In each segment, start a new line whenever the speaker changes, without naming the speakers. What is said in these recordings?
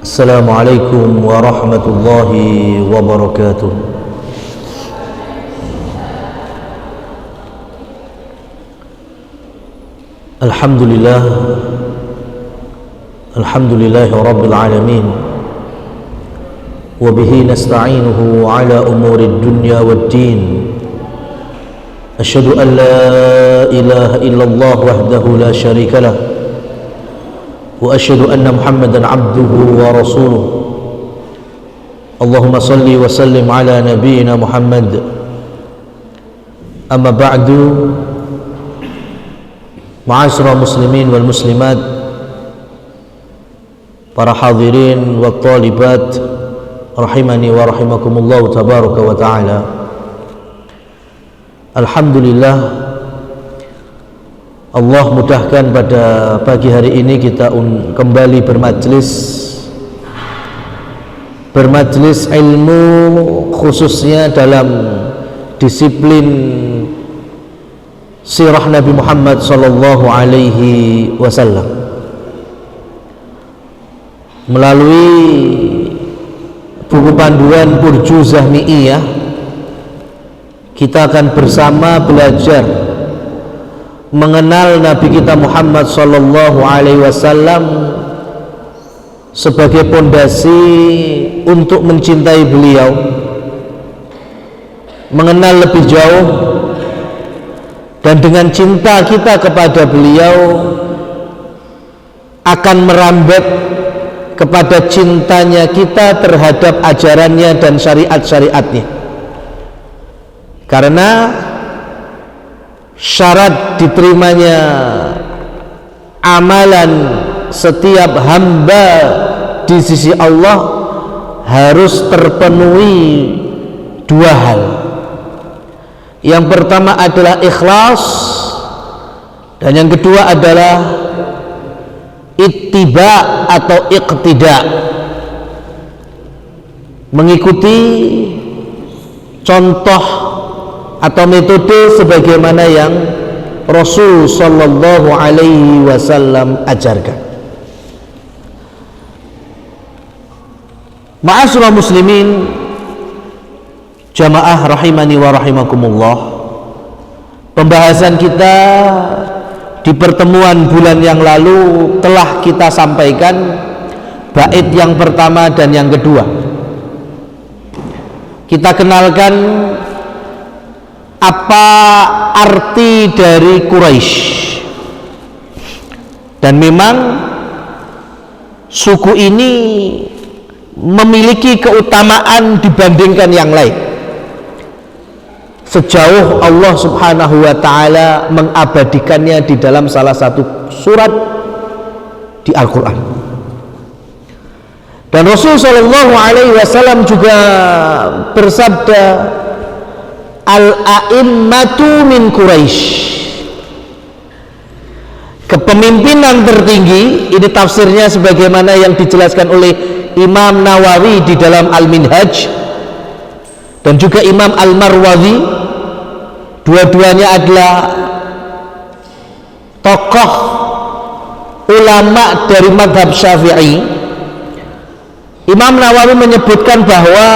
Assalamualaikum warahmatullahi wabarakatuh. Alhamdulillah, alhamdulillahi rabbil alamin, wa bihi nasta'inuhu ala umuri dunya waddin. Asyhadu an la ilaha illallah wahdahu la syarika lah, wa asyhadu anna Muhammadan abduhu wa rasuluh. Allahumma salli wa sallim ala nabiyyina Muhammad. Amma ba'du, ma'asyiral muslimin wal muslimat, para hadirin wa talibat rahimani wa rahimakumullah tabaraka wa ta'ala. Alhamdulillah, Allah mudahkan pada pagi hari ini kita kembali bermajlis ilmu, khususnya dalam disiplin sirah Nabi Muhammad sallallahu alaihi wasallam. Melalui buku panduan Burju Zahmi'iyah, kita akan bersama belajar mengenal Nabi kita Muhammad sallallahu alaihi wasallam sebagai pondasi untuk mencintai beliau, mengenal lebih jauh, dan dengan cinta kita kepada beliau akan merambat kepada cintanya kita terhadap ajarannya dan syariat-syariatnya. Karena syarat diterimanya amalan setiap hamba di sisi Allah harus terpenuhi dua hal. Yang pertama adalah ikhlas, dan yang kedua adalah ittiba atau iqtida, mengikuti contoh atau metode sebagaimana yang Rasul sallallahu alaihi wasallam ajarkan. Ma'asyiral muslimin, jamaah rahimani wa rahimakumullah, pembahasan kita di pertemuan bulan yang lalu telah kita sampaikan bait yang pertama dan yang kedua. Kita kenalkan apa arti dari Quraisy, dan memang suku ini memiliki keutamaan dibandingkan yang lain sejauh Allah subhanahu wa ta'ala mengabadikannya di dalam salah satu surat di Al-Quran. Dan Rasul sallallahu alaihi wasallam juga bersabda, al-a'immatu min Quraisy, kepemimpinan tertinggi. Ini tafsirnya sebagaimana yang dijelaskan oleh Imam Nawawi di dalam Al-Minhaj dan juga Imam Al-Marwazi. Dua-duanya adalah tokoh ulama dari mazhab Syafi'i. Imam Nawawi menyebutkan bahwa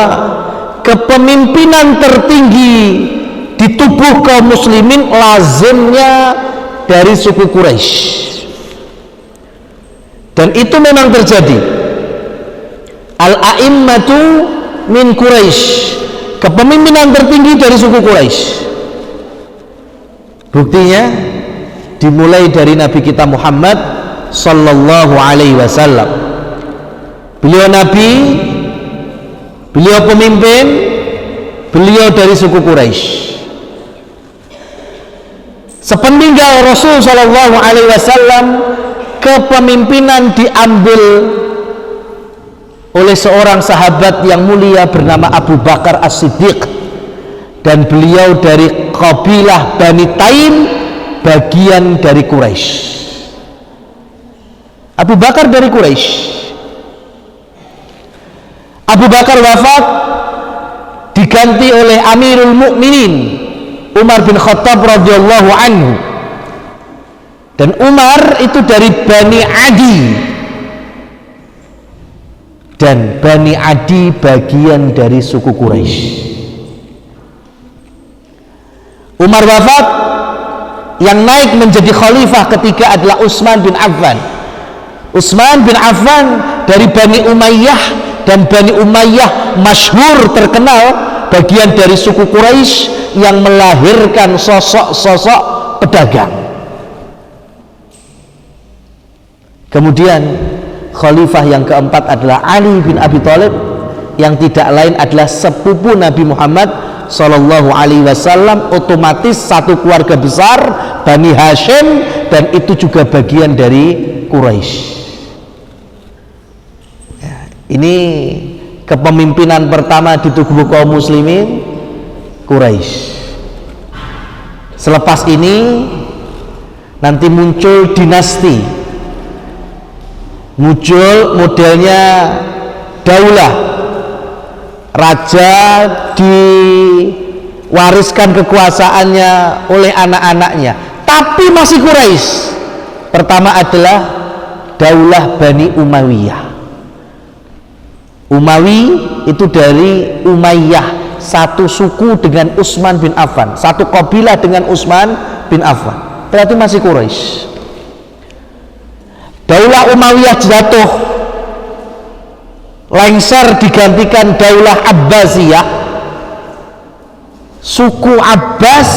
kepemimpinan tertinggi di tubuh kaum muslimin lazimnya dari suku Quraisy, dan itu memang terjadi. Al-a'immatu min Quraisy, kepemimpinan tertinggi dari suku Quraisy. Buktinya dimulai dari Nabi kita Muhammad sallallahu alaihi wasallam. Beliau nabi, beliau pemimpin, beliau dari suku Quraisy. Sepeninggal Rasul sallallahu alaihi wasallam, kepemimpinan diambil oleh seorang sahabat yang mulia bernama Abu Bakar As-Siddiq, dan beliau dari kabilah Bani Taim, bagian dari Quraisy. Abu Bakar dari Quraisy. Abu Bakar wafat, diganti oleh Amirul Mukminin Umar bin Khattab radhiyallahu anhu. Dan Umar itu dari Bani Adi. dan Bani Adi bagian dari suku Quraisy. Umar wafat, yang naik menjadi khalifah ketiga adalah Utsman bin Affan. Utsman bin Affan dari Bani Umayyah, dan Bani Umayyah masyhur terkenal bagian dari suku Quraisy yang melahirkan sosok-sosok pedagang. Kemudian khalifah yang keempat adalah Ali bin Abi Thalib, yang tidak lain adalah sepupu Nabi Muhammad Sallallahu Alaihi Wasallam, otomatis satu keluarga besar Bani Hashim, dan itu juga bagian dari Quraisy. Ya, ini kepemimpinan pertama di tubuh kaum muslimin Quraisy. Selepas ini nanti muncul dinasti, muncul modelnya daulah, raja diwariskan kekuasaannya oleh anak-anaknya, tapi masih Quraisy. Pertama adalah daulah Bani Umayyah. Umawi itu dari Umayyah, satu suku dengan Utsman bin Affan, satu kabilah dengan Utsman bin Affan, berarti masih Quraisy. Daulah Umayyah jatuh, lengser, digantikan daulah Abbasiyah. Suku Abbas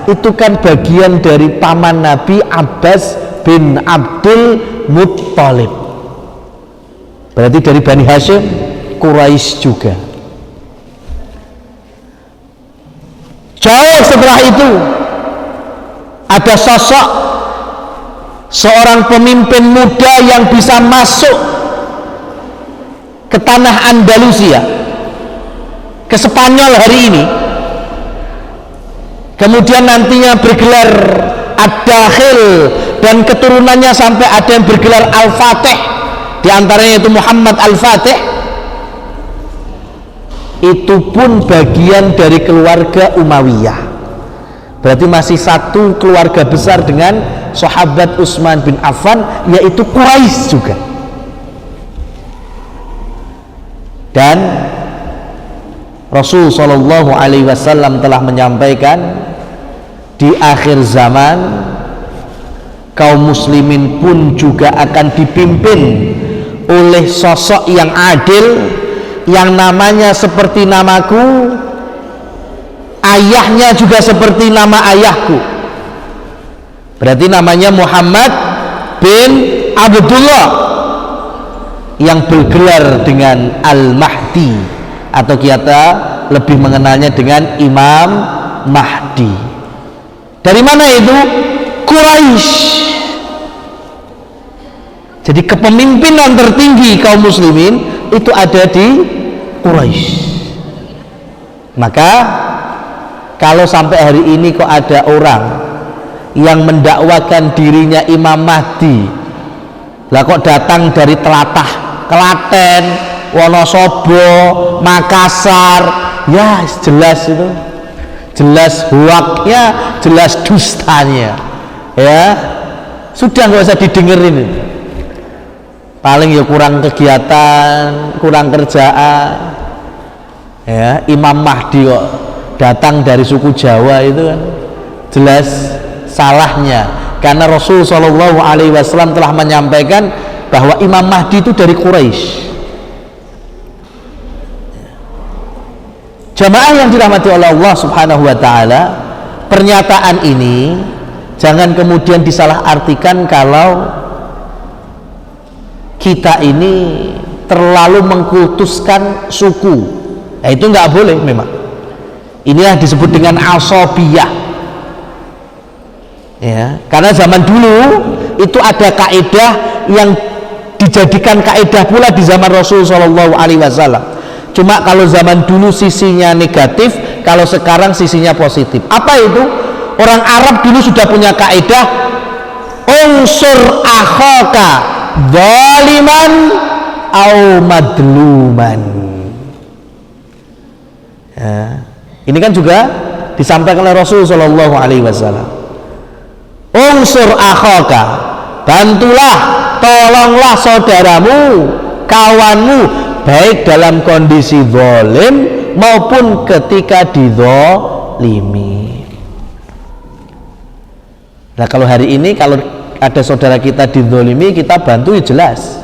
itu kan bagian dari paman Nabi, Abbas bin Abdul Muttalib, berarti dari Bani Hashim, Quraisy juga. Jauh setelah itu ada sosok seorang pemimpin muda yang bisa masuk ke tanah Andalusia, ke Spanyol hari ini, kemudian nantinya bergelar Ad-Dakhil, dan keturunannya sampai ada yang bergelar Al-Fatih, di antaranya itu Muhammad Al-Fatih. Itu pun bagian dari keluarga Umayyah, berarti masih satu keluarga besar dengan sahabat Utsman bin Affan, yaitu Quraisy juga. Dan Rasul Shallallahu Alaihi Wasallam telah menyampaikan, di akhir zaman kaum muslimin pun juga akan dipimpin oleh sosok yang adil, yang namanya seperti namaku, ayahnya juga seperti nama ayahku, berarti namanya Muhammad bin Abdullah, yang bergelar dengan Al-Mahdi, atau kita lebih mengenalnya dengan Imam Mahdi. Dari mana itu? Quraisy. Jadi kepemimpinan tertinggi kaum muslimin itu ada di Quraisy. Maka kalau sampai hari ini kok ada orang yang mendakwakan dirinya Imam Mahdi, lah kok datang dari telatah Klaten, Wonosobo, Makassar, ya jelas itu, jelas hoaknya, jelas dustanya, ya sudah nggak usah didengerin. Paling ya kurang kegiatan, kurang kerjaan, ya. Imam Mahdi kok datang dari suku Jawa, itu kan jelas salahnya, karena Rasul Shallallahu Alaihi Wasallam telah menyampaikan bahwa Imam Mahdi itu dari Quraisy. Jamaah yang dirahmati oleh Allah Subhanahu wa Ta'ala, pernyataan ini jangan kemudian disalahartikan kalau kita ini terlalu mengkultuskan suku. Nah, itu nggak boleh memang. Ini yang disebut dengan asabiyah, ya, karena zaman dulu itu ada kaidah yang dijadikan kaidah pula di zaman Rasul Shallallahu Alaihi Wasallam. Cuma kalau zaman dulu sisinya negatif, kalau sekarang sisinya positif. Apa itu? Orang Arab dulu sudah punya kaidah unsur akhaka zaliman au madluman, ya. Ini kan juga disampaikan oleh Rasul Shallallahu Alaihi Wasallam. Unsur akhaka, bantulah, tolonglah saudaramu, kawanmu baik dalam kondisi zalim maupun ketika dizalimi. Nah, kalau hari ini kalau ada saudara kita dizalimi, kita bantu ya jelas.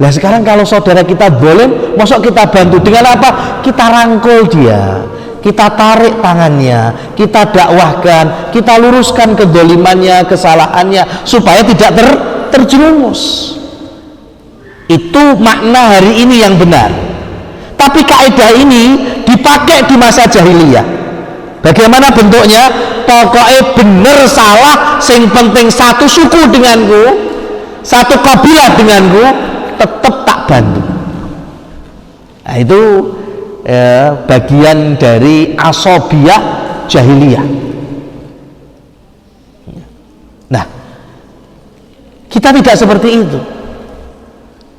Nah, sekarang kalau saudara kita zalim, mosok kita bantu dengan apa? Kita rangkul dia, kita tarik tangannya, kita dakwahkan, kita luruskan kezalimannya, kesalahannya supaya tidak terjerumus. Itu makna hari ini yang benar. Tapi kaidah ini dipakai di masa jahiliyah. Bagaimana bentuknya? Pokoknya bener salah, sing penting satu suku denganku, satu kabilah denganku, tetap tak bantu. Nah, itu bagian dari asobiyah jahiliyah. Nah, kita tidak seperti itu.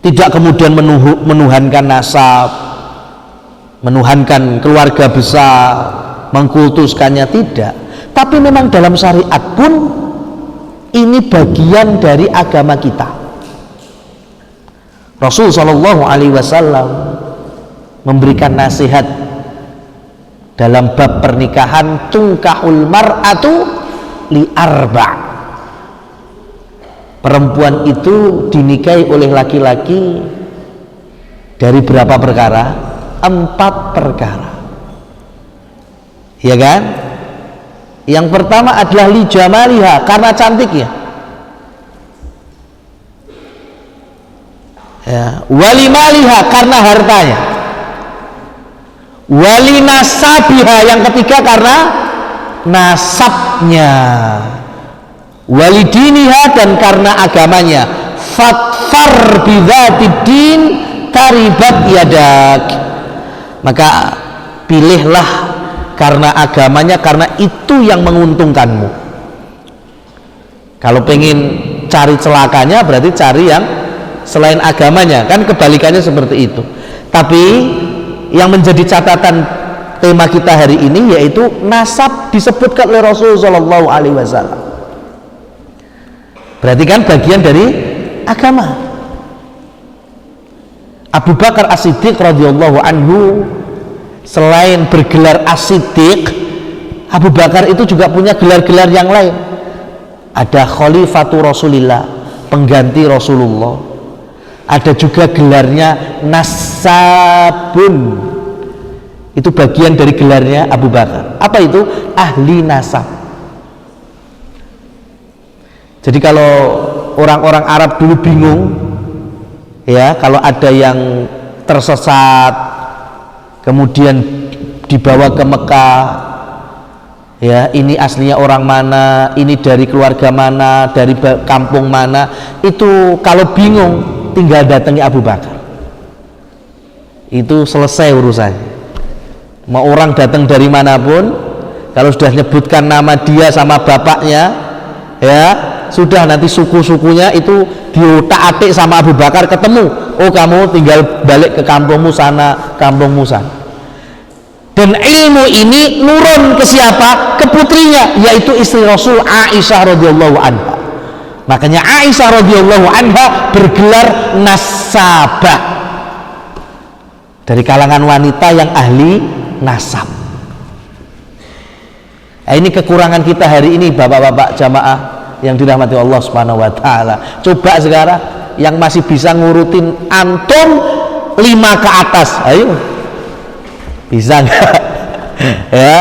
Tidak kemudian menuhankan nasab, menuhankan keluarga besar, mengkultuskannya, tidak. Tapi memang dalam syariat pun ini bagian dari agama kita. Rasul Shallallahu Alaihi Wasallam memberikan nasihat dalam bab pernikahan, tungkahul mar'atu li arba'. Perempuan itu dinikahi oleh laki-laki dari berapa perkara? 4 perkara. Ya kan? Yang pertama adalah li jamaliha, karena cantiknya. Ya, wali maliha, karena hartanya. Wali nasabiha, yang ketiga karena nasabnya. Wali diniha, dan karena agamanya. Fatfar bidzatid din taribat yadak. Maka pilihlah karena agamanya, karena itu yang menguntungkanmu. Kalau pengen cari celakanya, berarti cari yang selain agamanya, kan kebalikannya seperti itu. Tapi yang menjadi catatan tema kita hari ini yaitu nasab disebutkan oleh Rasul Shallallahu Alaihi Wasallam. Berarti kan bagian dari agama. Abu Bakar As-Siddiq radhiyallahu anhu selain bergelar As-Siddiq, Abu Bakar itu juga punya gelar-gelar yang lain. Ada Khalifatu Rasulillah, pengganti Rasulullah. Ada juga gelarnya Nasabun. Itu bagian dari gelarnya Abu Bakar. Apa itu? Ahli nasab. Jadi kalau orang-orang Arab dulu bingung, ya, kalau ada yang tersesat kemudian dibawa ke Mekah, ya, ini aslinya orang mana, ini dari keluarga mana, dari kampung mana, itu kalau bingung tinggal datangi Abu Bakar, itu selesai urusannya. Mau orang datang dari manapun, kalau sudah nyebutkan nama dia sama bapaknya, ya sudah, nanti suku-sukunya itu diotak-atik sama Abu Bakar, ketemu, oh kamu tinggal balik ke kampungmu sana, kampungmu sana. Dan ilmu ini nurun ke siapa? Ke putrinya, yaitu istri Rasul Aisyah radhiyallahu anha. Makanya Aisyah radhiyallahu anha bergelar nasabah, dari kalangan wanita yang ahli nasab. Nah, ini kekurangan kita hari ini, bapak-bapak jamaah yang dirahmati Allah Subhanahu wa taala. Coba sekarang yang masih bisa ngurutin antum 5 ke atas, ayo, bisa nggak? Ya,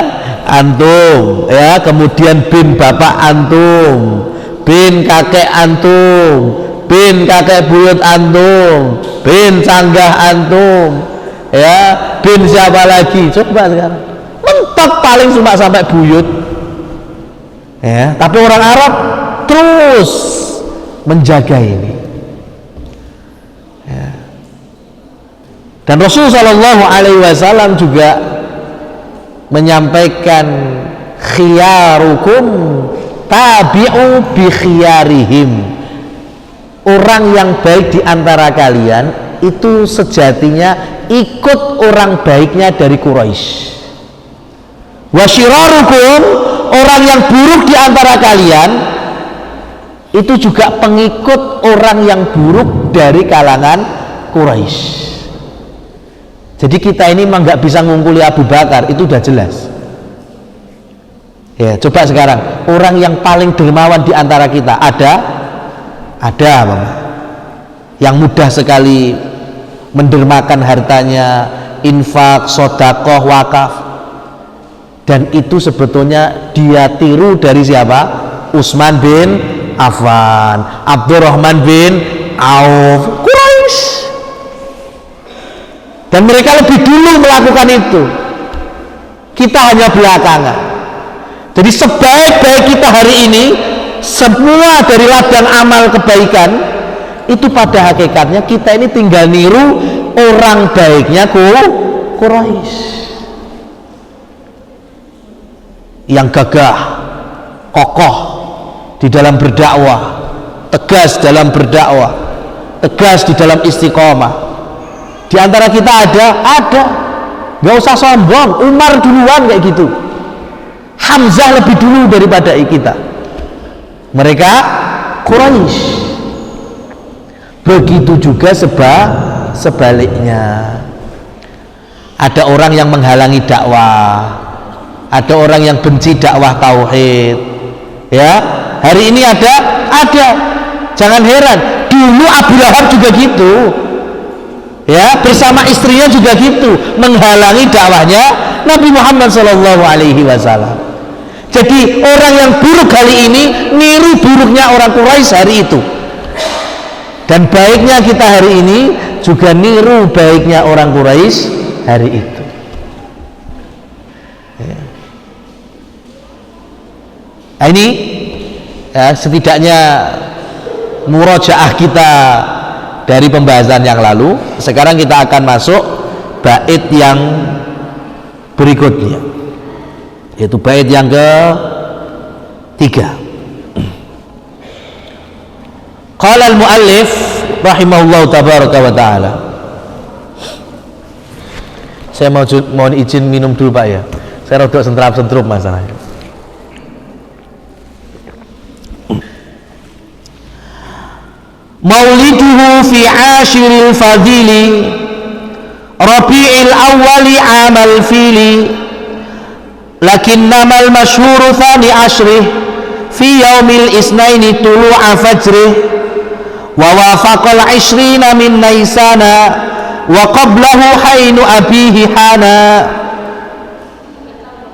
antum, ya, kemudian bin bapak antum, bin kakek antum, bin kakek buyut antum, bin canggah antum, ya, bin siapa lagi? Coba sekarang, mentok paling cuma sampai buyut, ya. Tapi orang Arab terus menjaga ini, ya. Dan Rasul Shallallahu Alaihi Wasallam juga menyampaikan khiyarukum tabi'u bi khiyarihim. Orang yang baik di antara kalian itu sejatinya ikut orang baiknya dari Quraisy. Wa syirarukum, orang yang buruk di antara kalian itu juga pengikut orang yang buruk dari kalangan Quraisy. Jadi kita ini memang nggak bisa ngungkuli Abu Bakar, itu udah jelas. Ya, coba sekarang orang yang paling dermawan di antara kita ada Bang, yang mudah sekali mendermakan hartanya, infak, sodakoh, wakaf, dan itu sebetulnya dia tiru dari siapa? Utsman bin Affan, Abdurrahman bin Auf, Quraisy. Dan mereka lebih dulu melakukan itu, kita hanya belakangan. Jadi sebaik-baik kita hari ini, semua dari ladang amal kebaikan itu pada hakikatnya kita ini tinggal niru orang baiknya Quraisy yang gagah, kokoh di dalam berdakwah, tegas dalam berdakwah, tegas di dalam istiqomah. Di antara kita ada, nggak usah sombong. Umar duluan kayak gitu, Hamzah lebih dulu daripada kita. Mereka Quraisy. Begitu juga sebaliknya. Ada orang yang menghalangi dakwah, ada orang yang benci dakwah tauhid. Ya, hari ini ada. Jangan heran, dulu Abu Lahab juga gitu. Ya, bersama istrinya juga gitu, menghalangi dakwahnya Nabi Muhammad SAW. Jadi orang yang buruk kali ini niru buruknya orang Quraisy hari itu, dan baiknya kita hari ini juga niru baiknya orang Quraisy hari itu. Ya. Nah, ini ya, setidaknya murojaah kita dari pembahasan yang lalu. Sekarang kita akan masuk bait yang berikutnya, yaitu bait yang ke-3. Qala al-muallif rahimahullahu tabaraka wa ta'ala. Saya mau izin minum dulu Pak ya, saya rodok sentrup masalahnya. Mauliduhu fi ashiril fadili Rabi'il awwali amal fili, lakinnamal masyhuru thani ashrih fi yaumil isnaini tulu'a fajrih wa wafaqal 'ishrina min naisana wa qablahu hainu abihi hana.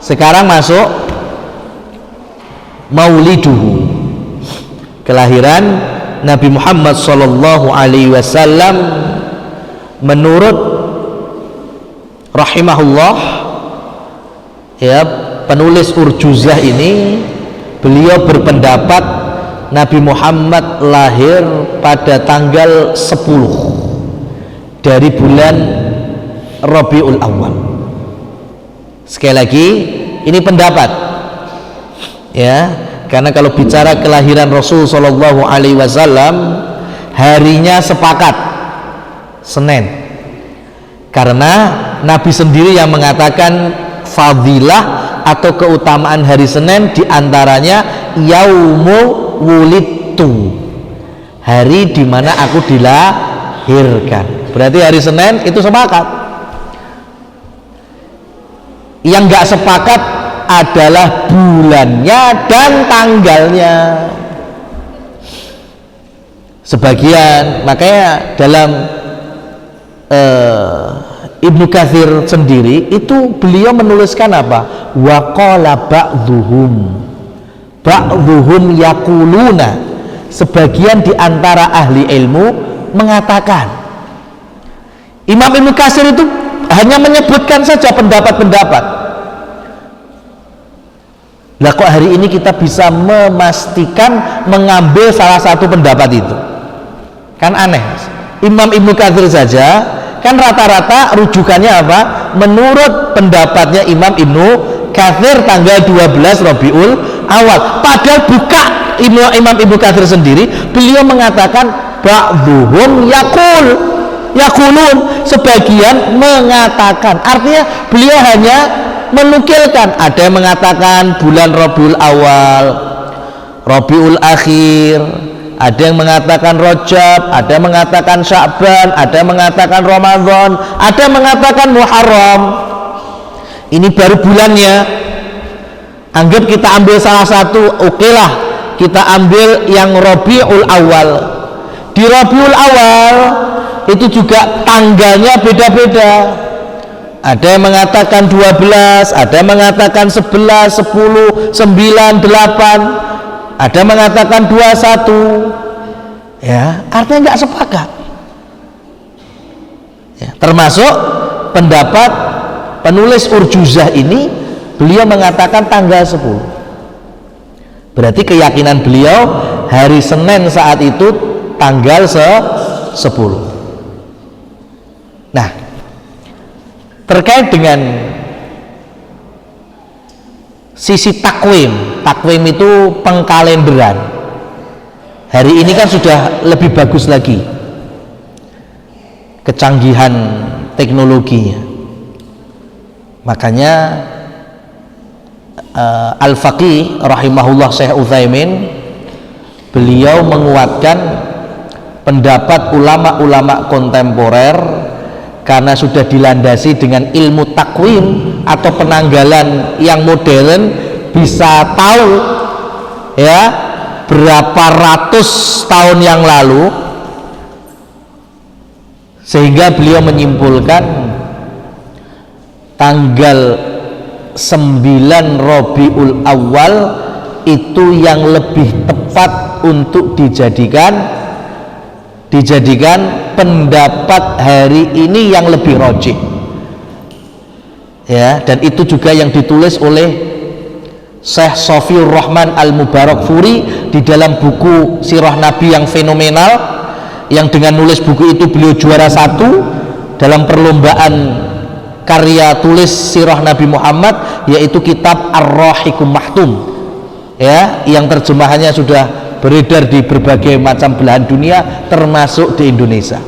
Sekarang masuk mauliduhu, kelahiran Nabi Muhammad sallallahu alaihi wasallam menurut rahimahullah, ya, penulis Urjuzah ini, beliau berpendapat Nabi Muhammad lahir pada tanggal 10 dari bulan Rabiul Awal. Sekali lagi, ini pendapat, ya, karena kalau bicara kelahiran Rasul Shallallahu Alaihi Wasallam, harinya sepakat Senin, karena Nabi sendiri yang mengatakan fadilah atau keutamaan hari Senin, diantaranya yaumu wulidtu, hari dimana aku dilahirkan. Berarti hari Senin itu sepakat. Yang nggak sepakat adalah bulannya dan tanggalnya. Sebagian, makanya dalam Ibnu Katsir sendiri itu beliau menuliskan apa? Wa qala ba'dhuhum yaquluna, sebagian di antara ahli ilmu mengatakan. Imam Ibnu Katsir itu hanya menyebutkan saja pendapat-pendapat. Lah kok hari ini kita bisa memastikan mengambil salah satu pendapat itu? Kan aneh. Imam Ibnu Katsir saja kan rata-rata rujukannya apa? Menurut pendapatnya Imam Ibnu Katsir tanggal 12 Rabiul Awal. Padahal buka Imam Ibnu Katsir sendiri, beliau mengatakan ba'dhuhum yaqulun, sebagian mengatakan. Artinya beliau hanya menukilkan, ada yang mengatakan bulan Rabiul Awal, Rabiul Akhir, ada yang mengatakan Rajab, ada yang mengatakan Sya'ban, ada yang mengatakan Ramadan, ada yang mengatakan Muharram. Ini baru bulannya. Anggap kita ambil salah satu, okelah kita ambil yang Rabiul Awal. Di Rabiul Awal itu juga tanggalnya beda-beda. Ada yang mengatakan 12, ada yang mengatakan 11, 10, 9, 8, ada yang mengatakan 21. Ya, artinya nggak sepakat. Ya, termasuk pendapat penulis Urjuzah ini, beliau mengatakan tanggal 10. Berarti keyakinan beliau hari Senin saat itu tanggal 10. Nah, terkait dengan sisi takwim itu pengkalenderan. Hari ini kan sudah lebih bagus lagi kecanggihan teknologinya. Makanya Al-Faqih rahimahullah Syekh Utsaimin, beliau menguatkan pendapat ulama-ulama kontemporer karena sudah dilandasi dengan ilmu takwim atau penanggalan yang modern, bisa tahu ya berapa ratus tahun yang lalu, sehingga beliau menyimpulkan tanggal 9 Rabiul Awal itu yang lebih tepat untuk dijadikan pendapat hari ini yang lebih rajih. Ya, dan itu juga yang ditulis oleh Syekh Shafiur Rahman Al-Mubarakfuri di dalam buku Sirah Nabi yang fenomenal, yang dengan nulis buku itu beliau juara 1 dalam perlombaan karya tulis Sirah Nabi Muhammad, yaitu kitab Ar-Rahiqum Mahtum, ya, yang terjemahannya sudah beredar di berbagai macam belahan dunia termasuk di Indonesia.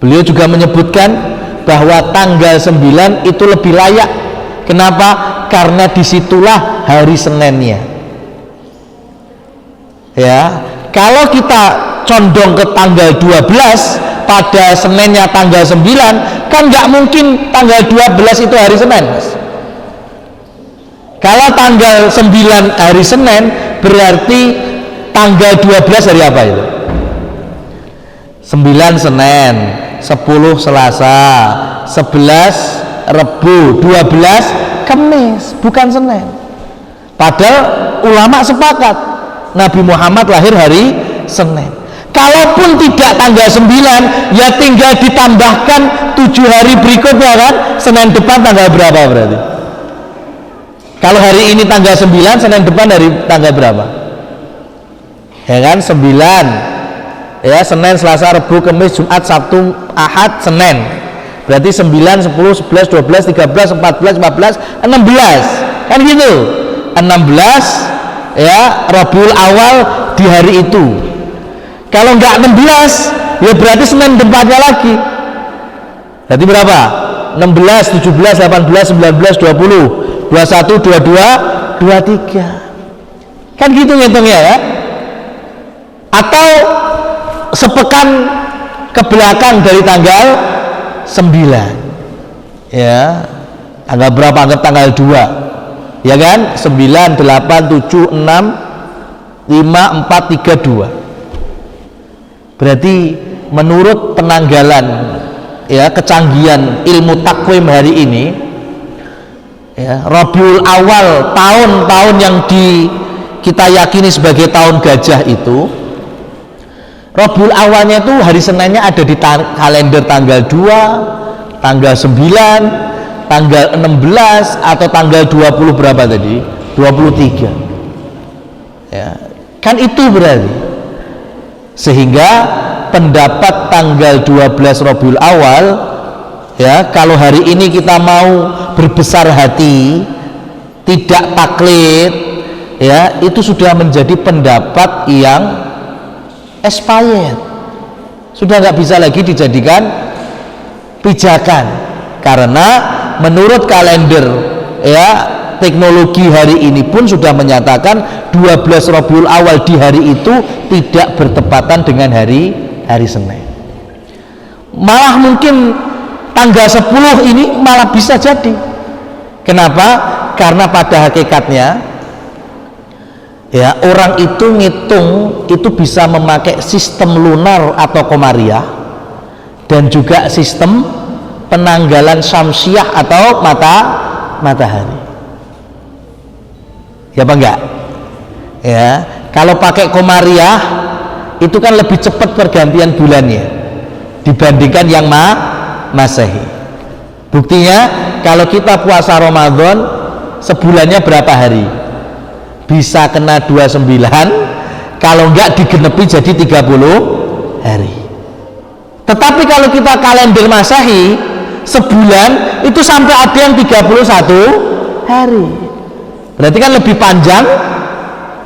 Beliau juga menyebutkan bahwa tanggal 9 itu lebih layak. Kenapa? Karena disitulah hari Seninnya. Ya, kalau kita condong ke tanggal 12 pada Seninnya tanggal 9, kan nggak mungkin tanggal 12 itu hari Senin, Mas. Kalau tanggal 9 hari Senin, berarti tanggal 12 hari apa itu? 9 Senin, 10 Selasa, 11 Rebu, 12 Kamis, bukan Senin. Padahal ulama sepakat Nabi Muhammad lahir hari Senin. Kalaupun tidak tanggal 9, ya tinggal ditambahkan 7 hari berikutnya kan, Senin depan tanggal berapa berarti? Kalau hari ini tanggal 9, Senin depan hari tanggal berapa? Ya kan, 9. Ya, Senin, Selasa, Rebu, Kamis, Jumat, Sabtu, Ahad, Senin. Berarti 9, 10, 11, 12, 13, 14, 15, 16. Kan gitu. 16 ya Rabiul Awal di hari itu. Kalau enggak 16, ya berarti Senin depannya lagi. Berarti berapa? 16, 17, 18, 19, 20, 21, 22, 23. Kan gitu ngitungnya ya. Atau sepekan ke belakang dari tanggal 9. Ya. Tanggal berapa? Anggap tanggal 2. Ya kan? 9, 8, 7, 6, 5, 4, 3, 2. Berarti menurut penanggalan ya kecanggihan ilmu takwim hari ini, ya, Rabiul Awal, tahun-tahun yang kita yakini sebagai tahun gajah itu, Rabiul Awalnya itu hari Seninnya ada di kalender tanggal 2, tanggal 9, tanggal 16 atau tanggal 20 berapa tadi? 23. Ya, kan itu berarti. Sehingga pendapat tanggal 12 Rabiul Awal, ya, kalau hari ini kita mau berbesar hati, tidak taklid, ya, itu sudah menjadi pendapat yang expired, sudah nggak bisa lagi dijadikan pijakan, karena menurut kalender ya teknologi hari ini pun sudah menyatakan 12 Rabiul Awal di hari itu tidak bertepatan dengan hari Senin. Malah mungkin tanggal 10 ini malah bisa jadi. Kenapa? Karena pada hakikatnya ya, orang itu ngitung itu bisa memakai sistem lunar atau komariah dan juga sistem penanggalan syamsiah atau matahari. Ya apa enggak? Ya, kalau pakai komariah itu kan lebih cepat pergantian bulannya dibandingkan yang Masehi. Buktinya kalau kita puasa Ramadan sebulannya berapa hari? Bisa kena 29, kalau enggak digenepi jadi 30 hari. Tetapi kalau kita kalender Masehi sebulan itu sampai ada yang 31 hari. Berarti kan lebih panjang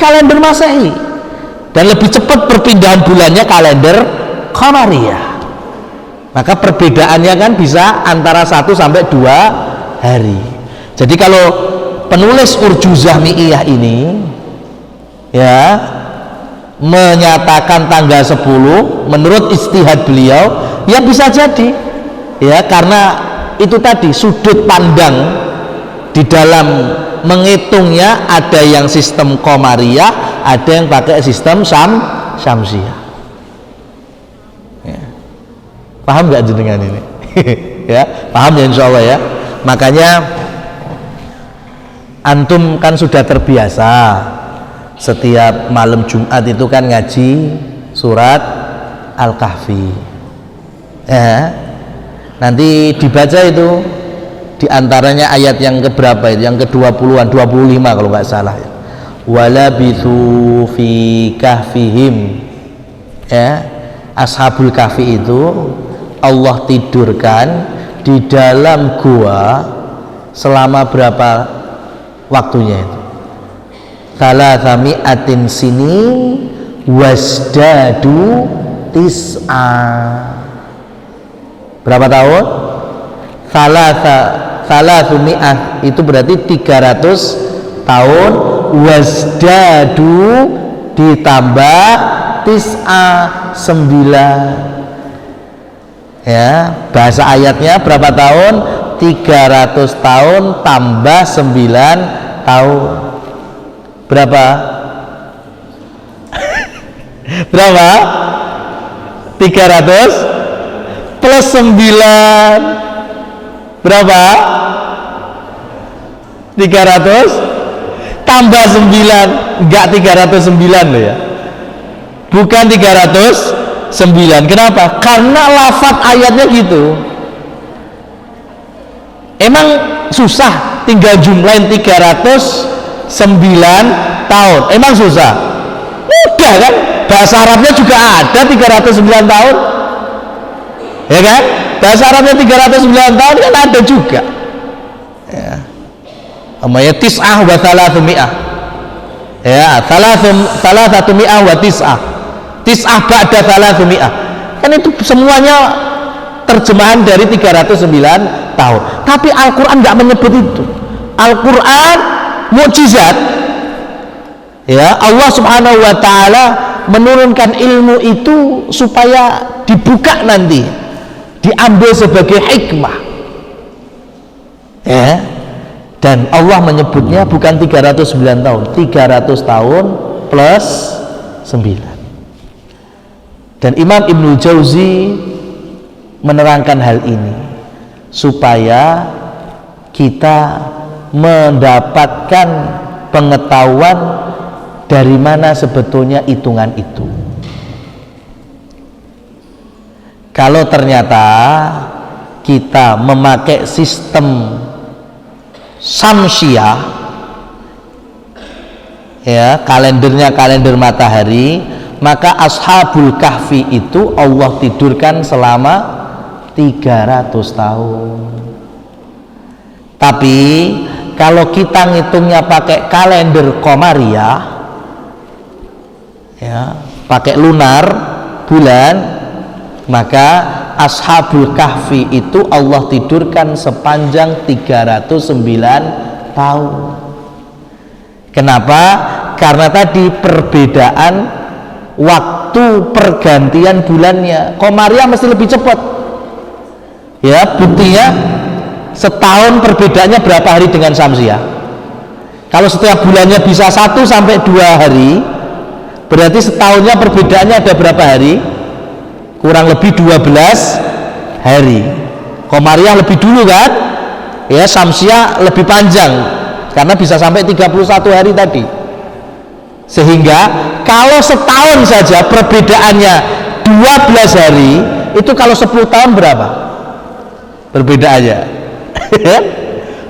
kalender Masehi dan lebih cepat perpindahan bulannya kalender Qamariyah. Maka perbedaannya kan bisa antara 1 sampai 2 hari. Jadi kalau penulis Urjuzah Mi'iyah ini ya menyatakan tanggal 10 menurut ijtihad beliau, ya bisa jadi ya, karena itu tadi sudut pandang di dalam menghitungnya ada yang sistem Qamariyah, ada yang pakai sistem Syamsiyah. Paham nggak jenengan ini? Ya, paham ya insya Allah ya. Makanya antum kan sudah terbiasa setiap malam Jumat itu kan ngaji surat Al-Kahfi. Ya, nanti dibaca itu diantaranya ayat yang keberapa itu? Yang ke-20-an, 25 kalau nggak salah. Walabithu fi kahfihim. Ya, Ashabul Kahfi itu Allah tidurkan di dalam gua selama berapa waktunya itu? Salasami'atin sini wasdadu tis'a. Berapa tahun? Salasumi'ah itu berarti 300 tahun, wasdadu ditambah tis'a 9. Ya, bahasa ayatnya berapa tahun? 300 tahun tambah 9 tahun. Berapa? Berapa? 300 plus 9 berapa? 300 tambah 9, enggak 309 loh ya, bukan 309. Kenapa? Karena lafadz ayatnya gitu. Emang susah tinggal jumlahin 309 tahun, emang susah? Mudah kan? Bahasa Arabnya juga ada 309 tahun, ya kan? Bahasa Arabnya 309 tahun kan ada juga ya. Namanya tis'ah wa thalathumi'ah ya, thalathumi'ah wa tis'ah, tis'ah ba'da thalathumi'ah, kan itu semuanya terjemahan dari 309 tahun. Tapi Al-Quran nggak menyebut itu. Al-Quran mukjizat ya, Allah subhanahu wa ta'ala menurunkan ilmu itu supaya dibuka nanti, diambil sebagai hikmah ya. Dan Allah menyebutnya bukan 309 tahun, 300 tahun plus 9. Dan Imam Ibnu Jauzi menerangkan hal ini supaya kita mendapatkan pengetahuan dari mana sebetulnya hitungan itu. Kalau ternyata kita memakai sistem Syamsiah ya, kalendernya kalender matahari, maka Ashabul Kahfi itu Allah tidurkan selama 300 tahun. Tapi kalau kita ngitungnya pakai kalender Qamariyah ya, pakai lunar bulan, maka Ashabul Kahfi itu Allah tidurkan sepanjang 309 tahun. Kenapa? Karena tadi perbedaan waktu pergantian bulannya. Komariah mesti lebih cepat. Ya, buktinya setahun perbedaannya berapa hari dengan Syamsiah? Kalau setiap bulannya bisa 1 sampai 2 hari, berarti setahunnya perbedaannya ada berapa hari? Kurang lebih 12 hari. Komariah lebih dulu kan? Ya, Syamsiah lebih panjang karena bisa sampai 31 hari tadi. Sehingga kalau setahun saja perbedaannya 12 hari, itu kalau 10 tahun berapa perbedaannya?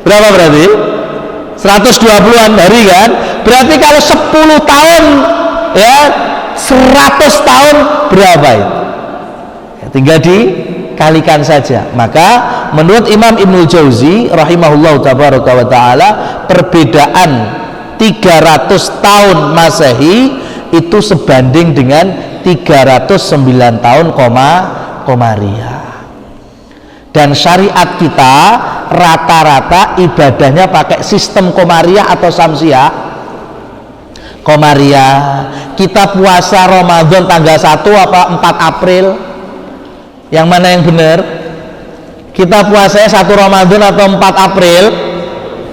Berapa berarti? 120-an hari kan? Berarti kalau 10 tahun ya 100 tahun berapa itu? Ya, tinggal dikalikan saja. Maka menurut Imam Ibnul Jauzi rahimahullah tabaraka wa ta'ala, perbedaan 300 tahun Masehi itu sebanding dengan 309 tahun Komariah. Dan syariat kita rata-rata ibadahnya pakai sistem Komariah atau Syamsiah. Komariah, kita puasa Ramadan tanggal 1 apa 4 April? Yang mana yang benar? Kita puasanya 1 Ramadan atau 4 April?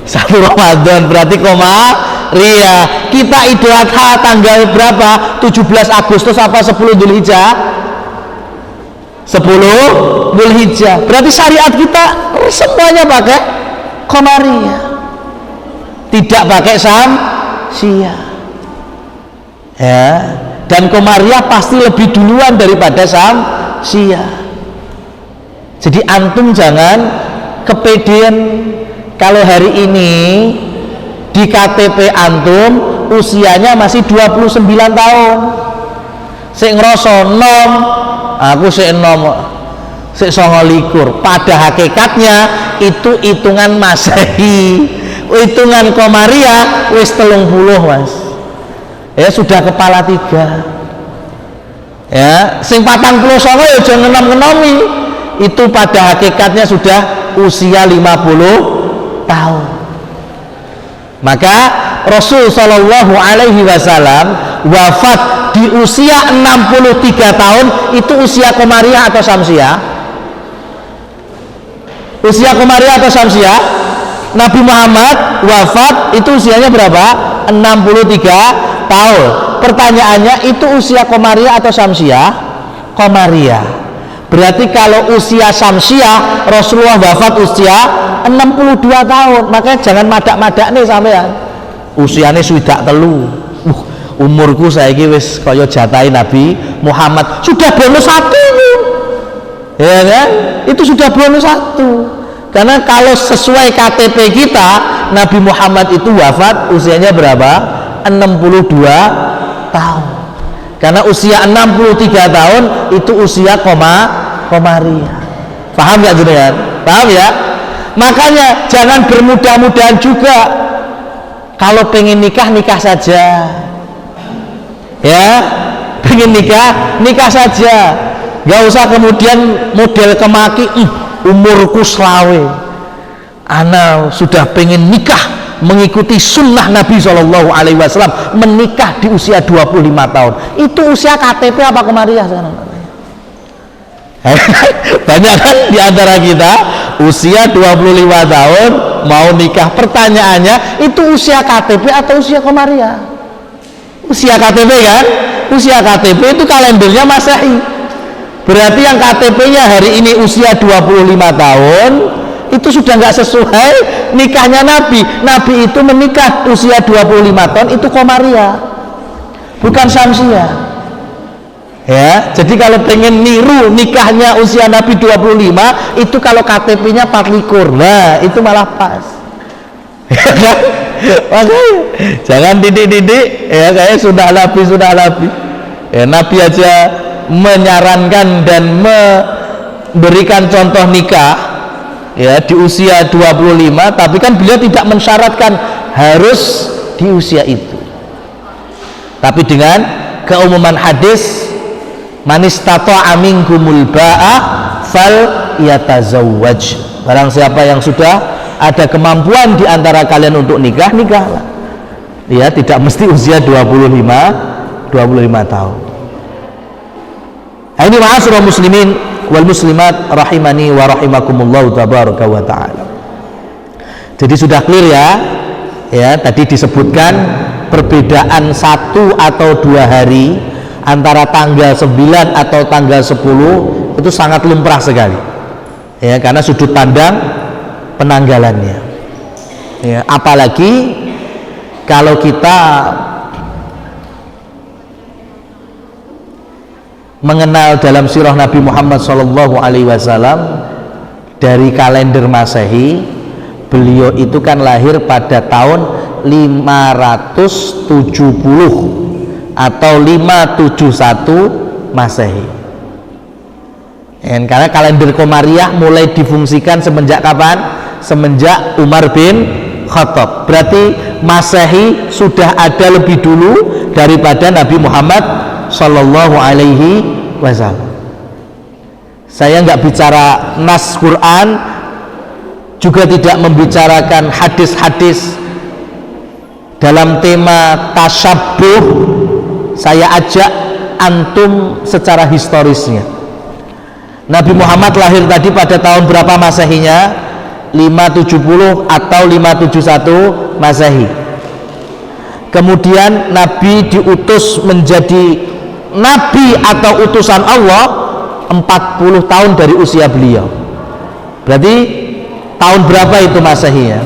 1 Ramadan, berarti Komariah. Kita Idul Adha tanggal berapa? 17 Agustus apa 10 Dzulhijjah? 10 Dzulhijjah. Berarti syariat kita semuanya pakai Komariah, tidak pakai Syamsiah. Ya, dan Komariah pasti lebih duluan daripada Syamsiah. Jadi antum jangan kepedean kalau hari ini di KTP antum usianya masih 29 tahun. Sik ngrasa nom, aku sik nom, sik 29. Pada hakikatnya itu hitungan Masehi. Hitungan Komariah wis 30, Mas. Ya sudah kepala 3. Ya, sing 49 ya aja ngenom-ngenomi. Itu pada hakikatnya sudah usia 50 tahun. Maka Rasul Shallallahu Alaihi Wasallam wafat di usia 63 tahun. Itu usia Komariah atau Syamsiah? Usia Komariah atau Syamsiah? Nabi Muhammad wafat itu usianya berapa? 63 tahun. Pertanyaannya, itu usia Komariah atau Syamsiah? Komariah. Berarti kalau usia Syamsiah Rasulullah wafat usia 62 tahun. Makanya jangan madak-madak nih sampean. Usianya sudah telu. Umurku saiki wis kaya jatahe Nabi Muhammad. Sudah bonus 1. Ya kan? Itu sudah bonus 1. Karena kalau sesuai KTP kita, Nabi Muhammad itu wafat usianya berapa? 62 tahun. Karena usia 63 tahun itu usia Komariah. Paham ya jenengan? Paham ya? Makanya jangan bermudah-mudahan juga. Kalau pengen nikah, nikah saja. Ya, pengen nikah saja. Gak usah kemudian model kemaki, umurku selawe, ana sudah pengen nikah mengikuti sunnah Nabi Shallallahu Alaihi Wasallam, menikah di usia 25 tahun. Itu usia KTP apa Komariah sekarang? Banyak kan di antara kita usia 25 tahun mau nikah. Pertanyaannya, itu usia KTP atau usia Komariah? Usia KTP kan? Usia KTP itu kalendernya Masehi. Berarti yang KTP-nya hari ini usia 25 tahun itu sudah nggak sesuai nikahnya Nabi. Nabi itu menikah usia 25 tahun, itu Komariah, bukan Syamsiah. Ya, jadi kalau pengen niru nikahnya usia Nabi 25, itu kalau KTP-nya 24. Nah, itu malah pas. Makanya jangan didik-didik ya kayak sudah Nabi. Ya, Nabi aja menyarankan dan memberikan contoh nikah ya di usia 25, tapi kan beliau tidak mensyaratkan harus di usia itu. Tapi dengan keumuman hadis, man istata'a minkumul ba'a fal yatazawwaj. Barang siapa yang sudah ada kemampuan di antara kalian untuk nikah, nikahlah. Ya, tidak mesti usia 25 tahun. Nah, ini ma'asyiral muslimin wal muslimat rahimani wa rahimakumullah tabaraka wa ta'ala. Jadi sudah clear ya. Ya, tadi disebutkan perbedaan 1 atau 2 hari antara tanggal 9 atau tanggal 10 itu sangat lumrah sekali. Ya, karena sudut pandang penanggalannya. Ya, apalagi kalau kita mengenal dalam sirah Nabi Muhammad SAW dari kalender Masehi, beliau itu kan lahir pada tahun 570 atau 571 Masehi. Karena kalender Komariah mulai difungsikan semenjak kapan? Semenjak Umar bin Khattab. Berarti Masehi sudah ada lebih dulu daripada Nabi Muhammad Sallallahu Alaihi Wasallam. Saya nggak bicara nas Quran, juga tidak membicarakan hadis-hadis dalam tema tasyabbuh. Saya ajak antum secara historisnya. Nabi Muhammad lahir tadi pada tahun berapa Masehinya? 570 atau 571 Masehi. Kemudian Nabi diutus menjadi Nabi atau utusan Allah 40 tahun dari usia beliau. Berarti tahun berapa itu Masehinya?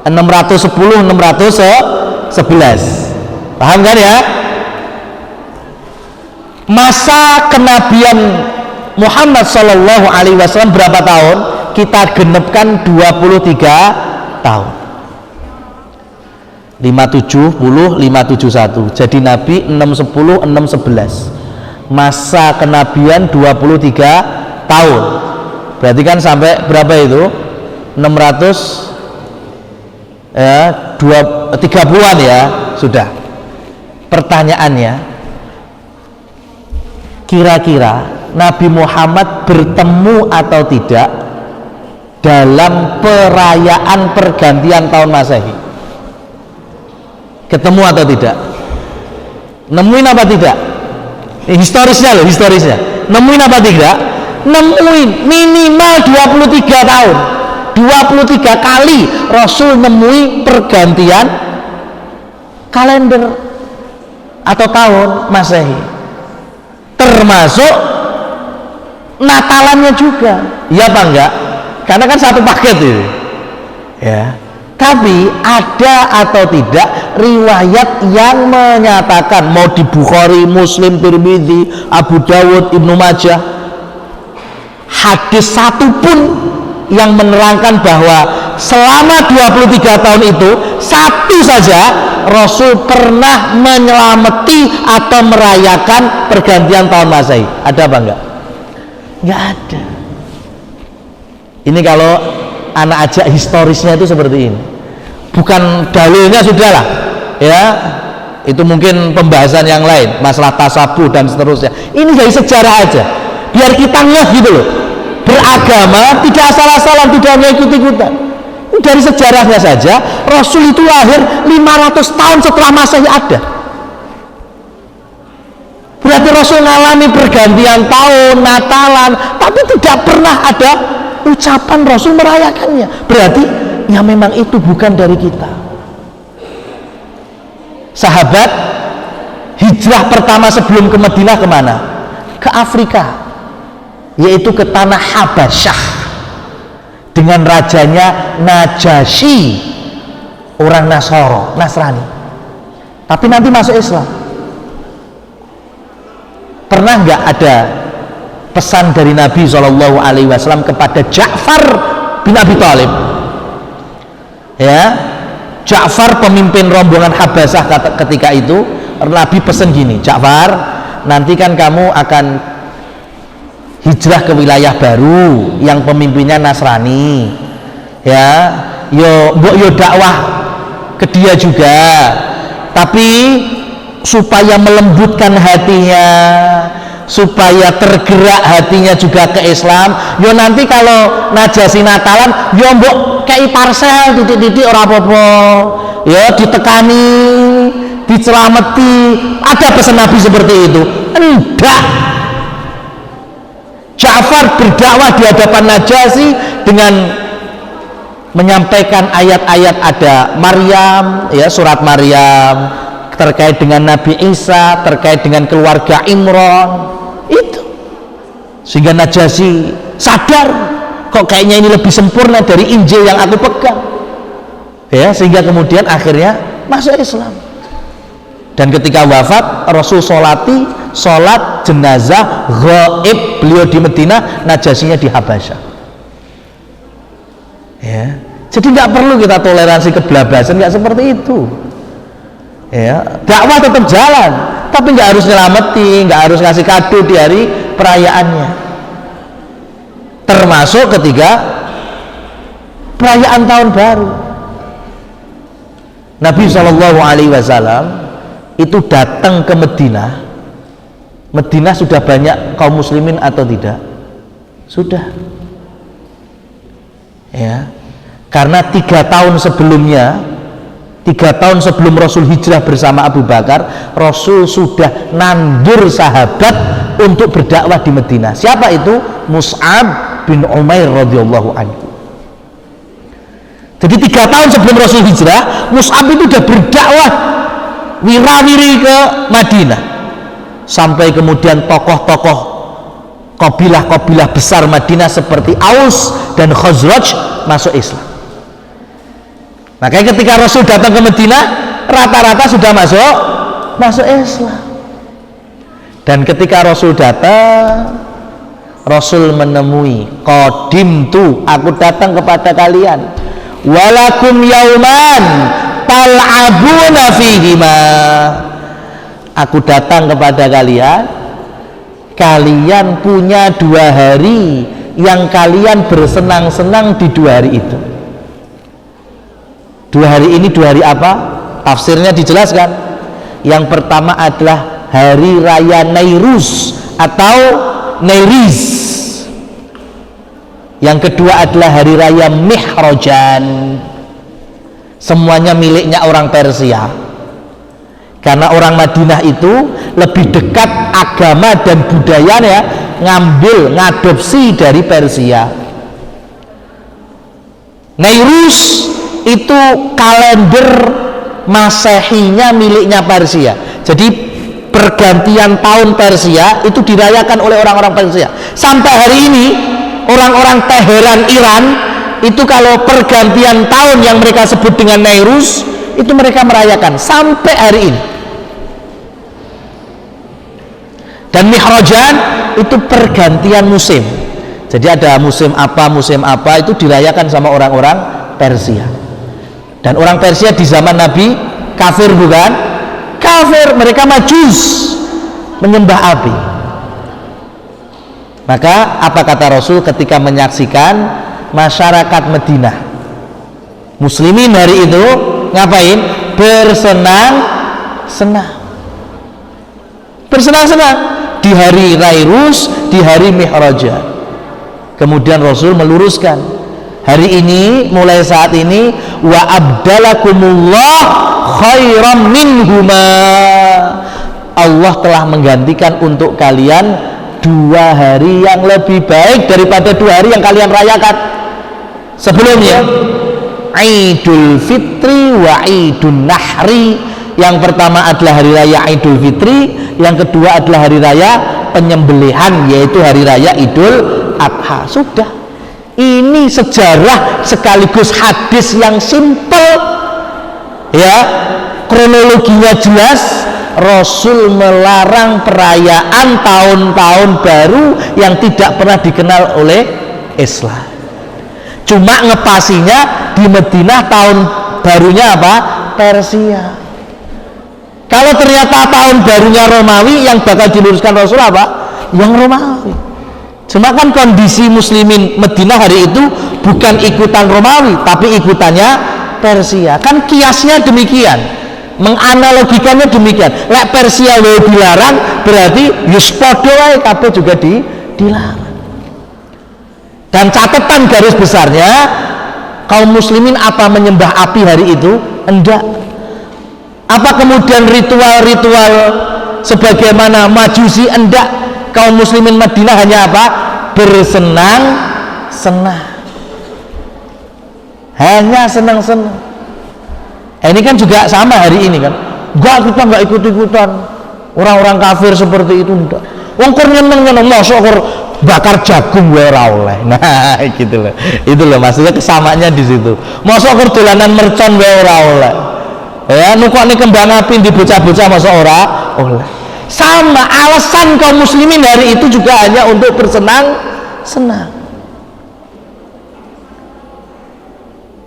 610 611. Paham kan ya? Masa kenabian Muhammad Sallallahu Alaihi Wasallam berapa tahun? Kita genepkan 23 tahun. 570 571. Jadi Nabi 610 611. Masa kenabian 23 tahun. Berarti kan sampai berapa itu? 600 ya, 30-an ya, sudah. Pertanyaannya, kira-kira Nabi Muhammad bertemu atau tidak dalam perayaan pergantian tahun Masehi? Ketemu atau tidak? Nemuin apa tidak? Historisnya loh, historisnya. Nemuin apa tidak? Nemuin minimal 23 tahun. 23 kali Rasul nemui pergantian kalender atau tahun Masehi, termasuk Natalannya juga. Iya apa enggak? Karena kan satu paket itu ya. Tapi ada atau tidak riwayat yang menyatakan, mau di Bukhari, Muslim, Tirmidzi, Abu Dawud, Ibnu Majah, hadis satupun yang menerangkan bahwa selama 23 tahun itu satu saja Rasul pernah menyelamati atau merayakan pergantian tahun Masehi. Ada apa enggak? Enggak ada. Ini kalau anak ajak historisnya itu seperti ini. Bukan dalilnya sudahlah ya, itu mungkin pembahasan yang lain, masalah tasabuh dan seterusnya. Ini dari sejarah aja, biar kita ngeh gitu loh. Beragama tidak asal-asalan, tidak hanya ikut-ikutan. Dari sejarahnya saja Rasul itu lahir 500 tahun setelah Masehi ada. Berarti Rasul mengalami pergantian tahun, Natalan, tapi tidak pernah ada ucapan Rasul merayakannya. Berarti ya memang itu bukan dari kita. Sahabat hijrah pertama sebelum ke Madinah kemana? Ke Afrika, yaitu ke tanah Habasyah dengan rajanya Najasyi, orang Nasrani, tapi nanti masuk Islam. Pernah nggak ada pesan dari Nabi SAW kepada Ja'far bin Abi Thalib? Ya, Ja'far pemimpin rombongan Habasyah ketika itu. Nabi pesan gini, Ja'far, nanti kan kamu akan hijrah ke wilayah baru yang pemimpinnya Nasrani, ya, yo dakwah ke dia juga, tapi supaya melembutkan hatinya, supaya tergerak hatinya juga ke Islam. Yo nanti kalau Najasyi Natalan, yo mbok kei parsel titik-titik ora apa-apa. ya ditekani, dicelameti. Ada pesan Nabi seperti itu? Enggak. Ja'far berdakwah di hadapan Najasyi dengan menyampaikan ayat-ayat, ada Maryam, ya, surat Maryam, terkait dengan Nabi Isa, terkait dengan keluarga Imran, itu sehingga Najasyi sadar, kok kayaknya ini lebih sempurna dari Injil yang aku pegang, ya, sehingga kemudian akhirnya masuk Islam. Dan ketika wafat, Rasul sholat jenazah ghaib, beliau di Madinah, Najasyinya di Habasyah, ya. Jadi nggak perlu kita toleransi keblabasan, nggak seperti itu, ya. Dakwah tetap jalan, tapi nggak harus nyelameti, nggak harus ngasih kado di hari perayaannya, termasuk ketika perayaan tahun baru. Nabi SAW itu datang ke Madinah. Madinah sudah banyak kaum muslimin atau tidak? Sudah, ya. Karena 3 tahun sebelumnya, 3 tahun sebelum Rasul hijrah bersama Abu Bakar, Rasul sudah nandur sahabat untuk berdakwah di Madinah. Siapa itu? Mus'ab bin Umair radhiyallahu anhu. Jadi 3 tahun sebelum Rasul hijrah, Mus'ab itu sudah berdakwah wirawiri ke Madinah, sampai kemudian tokoh-tokoh kabilah-kabilah besar Madinah seperti Aus dan Khazraj masuk Islam. Makanya ketika Rasul datang ke Madinah, rata-rata sudah masuk Islam. Dan ketika Rasul datang, Rasul menemui, qadimtu, aku datang kepada kalian, walakum yauman tal'abuna fihima, aku datang kepada kalian, kalian punya 2 hari yang kalian bersenang-senang di 2 hari itu. 2 hari ini 2 hari apa? Tafsirnya dijelaskan. Yang pertama adalah hari raya Nairuz atau Nairiz. Yang kedua adalah hari raya Mihrajan. Semuanya miliknya orang Persia, karena orang Madinah itu lebih dekat agama dan budayanya, ngadopsi dari Persia. Nairuz itu kalender Masehinya miliknya Persia. Jadi pergantian tahun Persia itu dirayakan oleh orang-orang Persia. Sampai hari ini orang-orang Teheran, Iran, itu kalau pergantian tahun yang mereka sebut dengan Nairuz, itu mereka merayakan sampai hari ini. Dan Mihrajan itu pergantian musim. Jadi ada musim apa itu dirayakan sama orang-orang Persia. Dan orang Persia di zaman Nabi kafir, bukan? Kafir, mereka Majus, menyembah api. Maka apa kata Rasul ketika menyaksikan masyarakat Madinah muslimin hari itu ngapain? Bersenang-senang di hari Nairuz, di hari Mihrajan. Kemudian Rasul meluruskan, hari ini, mulai saat ini, wa abdalakumullah khairam minhuma, Allah telah menggantikan untuk kalian 2 hari yang lebih baik daripada 2 hari yang kalian rayakan sebelumnya. Idul Fitri wa Idul Nahri. Yang pertama adalah hari raya Idul Fitri, yang kedua adalah hari raya penyembelihan, yaitu hari raya Idul Adha. Sudah, ini sejarah sekaligus hadis yang simpel, ya, kronologinya jelas. Rasul melarang perayaan tahun-tahun baru yang tidak pernah dikenal oleh Islam. Cuma ngepasinya di Madinah tahun barunya apa? Persia. Kalau ternyata tahun barunya Romawi, yang bakal diluruskan Rasul apa? Yang Romawi. Cuma kan kondisi muslimin Madinah hari itu bukan ikutan Romawi, tapi ikutannya Persia. Kan kiasnya demikian, menganalogikannya demikian. Lek Persia wae dilarang, berarti yuspodo wae kabeh juga dilarang. Dan catatan garis besarnya, kaum muslimin apa menyembah api hari itu? Enggak. Apa kemudian ritual-ritual sebagaimana Majusi? Enggak. Kaum muslimin Madinah hanya apa? Bersenang-senang, hanya senang-senang. Ini kan juga sama hari ini kan. Enggak, kita enggak ikut-ikutan orang-orang kafir seperti itu. Enggak. Wong kur nyeneng-nyeneng mosok kur bakar jagung wae ora oleh. Nah, gitu loh. Itu loh maksudnya kesamaannya di situ. Mosok kur dolanan mercon wae ora oleh. Ya, nukokne kembang api di bocah-bocah mosok ora oleh. Sama alasan kaum muslimin hari itu juga hanya untuk bersenang-senang.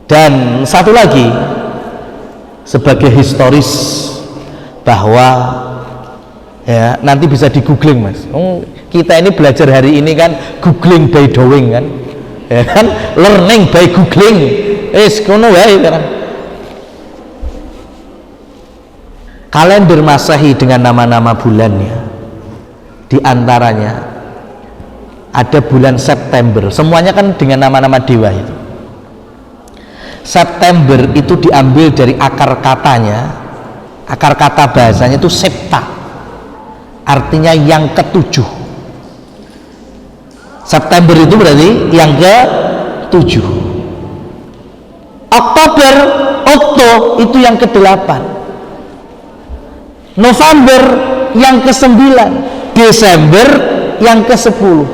Dan satu lagi sebagai historis bahwa ya nanti bisa di googling mas. Kita ini belajar hari ini kan googling by doing kan, ya kan, learning by googling. Kono wae kan. Kalender Masehi dengan nama-nama bulannya, di antaranya ada bulan September. Semuanya kan dengan nama-nama dewa itu. September itu diambil dari akar katanya, akar kata bahasanya itu septa, artinya yang ketujuh. September itu berarti yang ke-7. Oktober, Okto itu yang ke-8. November yang ke-9, Desember yang ke-10.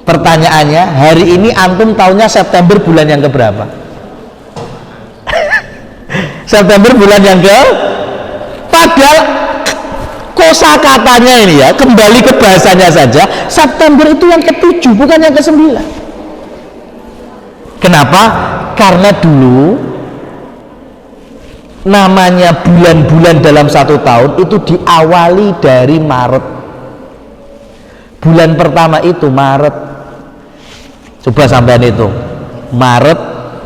Pertanyaannya, hari ini antum tahunya September bulan yang keberapa? September bulan yang ke? Padahal kosakatanya ini ya, kembali ke bahasanya saja, September itu yang ke-7 bukan yang ke-9. Kenapa? Karena dulu namanya bulan-bulan dalam satu tahun itu diawali dari Maret. Bulan pertama itu Maret. Coba sampean itu, Maret,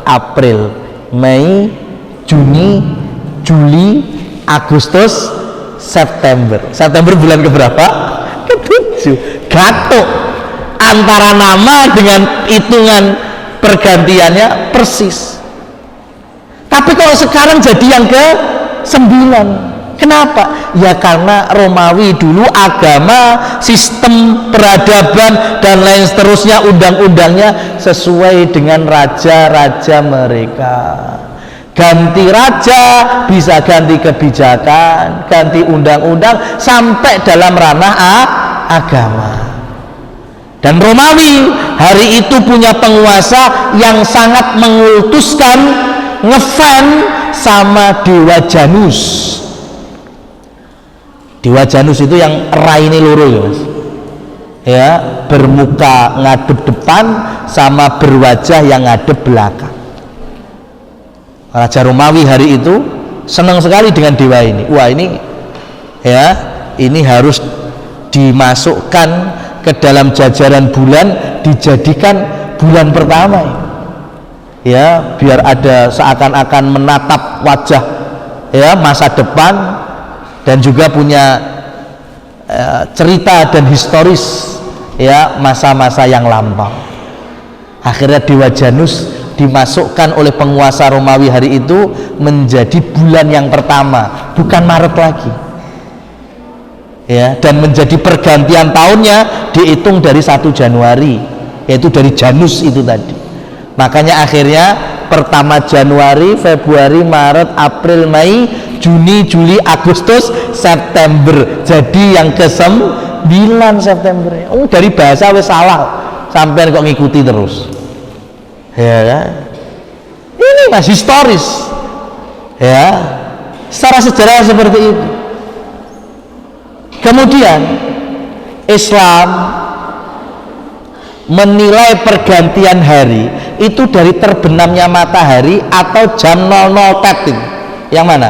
April, Mei, Juni, Juli, Agustus, September. September bulan keberapa? Ke-7. Gatuk antara nama dengan hitungan pergantiannya persis. Tapi kalau sekarang jadi yang ke-9. Kenapa? Ya karena Romawi dulu agama, sistem peradaban dan lain seterusnya, undang-undangnya sesuai dengan raja-raja mereka. Ganti raja bisa ganti kebijakan, ganti undang-undang sampai dalam ranah agama. Dan Romawi hari itu punya penguasa yang sangat mengultuskan, ngefan sama Dewa Janus. Dewa Janus itu yang raine loro ya mas, ya, bermuka ngadep depan sama berwajah yang ngadep belakang. Raja Romawi hari itu senang sekali dengan dewa ini. Wah ini ya, ini harus dimasukkan ke dalam jajaran bulan, dijadikan bulan pertama ya, biar ada seakan-akan menatap wajah ya masa depan, dan juga punya cerita dan historis ya masa-masa yang lampau. Akhirnya Dewa Janus dimasukkan oleh penguasa Romawi hari itu menjadi bulan yang pertama, bukan Maret lagi ya, dan menjadi pergantian tahunnya dihitung dari 1 Januari, yaitu dari Janus itu tadi. Makanya akhirnya pertama Januari, Februari, Maret, April, Mei, Juni, Juli, Agustus, September. Jadi yang ke-9 September. Dari bahasa wes salah, sampai kok ngikuti terus. Ya kan? Ini mas historis. Ya. Secara sejarah seperti itu. Kemudian Islam menilai pergantian hari itu dari terbenamnya matahari atau jam 00 tet. Yang mana?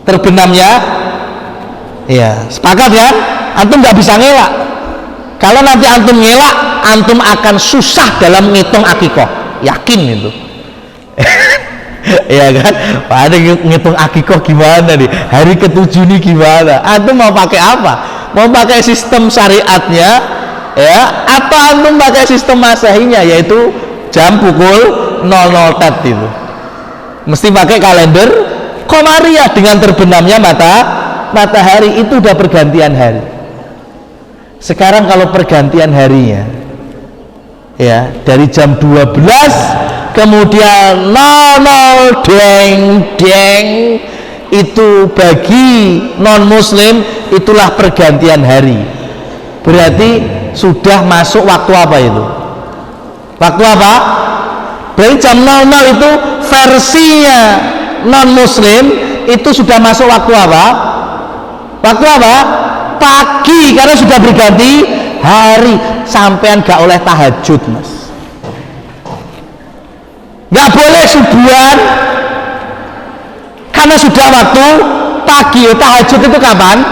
Terbenamnya, ya sepakat ya, antum nggak bisa ngelak. Kalau nanti antum ngelak, antum akan susah dalam ngitung akikoh, yakin itu. Ya kan, pada ngitung akikoh gimana nih, hari ke-7 nih gimana, antum mau pakai apa? Mau pakai sistem syariatnya ya, atau antum pakai sistem masehinya, yaitu jam pukul 00 tet itu. mesti pakai kalender Qamariyah. Dengan terbenamnya matahari itu udah pergantian hari. Sekarang kalau pergantian harinya ya dari jam 12 kemudian 00 deng itu bagi non muslim itulah pergantian hari. Berarti sudah masuk waktu apa itu? Waktu apa? Berarti jam 00 itu versinya non muslim itu sudah masuk waktu apa? Waktu apa? Pagi, karena sudah berganti hari. Sampean gak oleh tahajud, Mas. Gak boleh subuhan karena sudah waktu pagi. Tahajud itu kapan?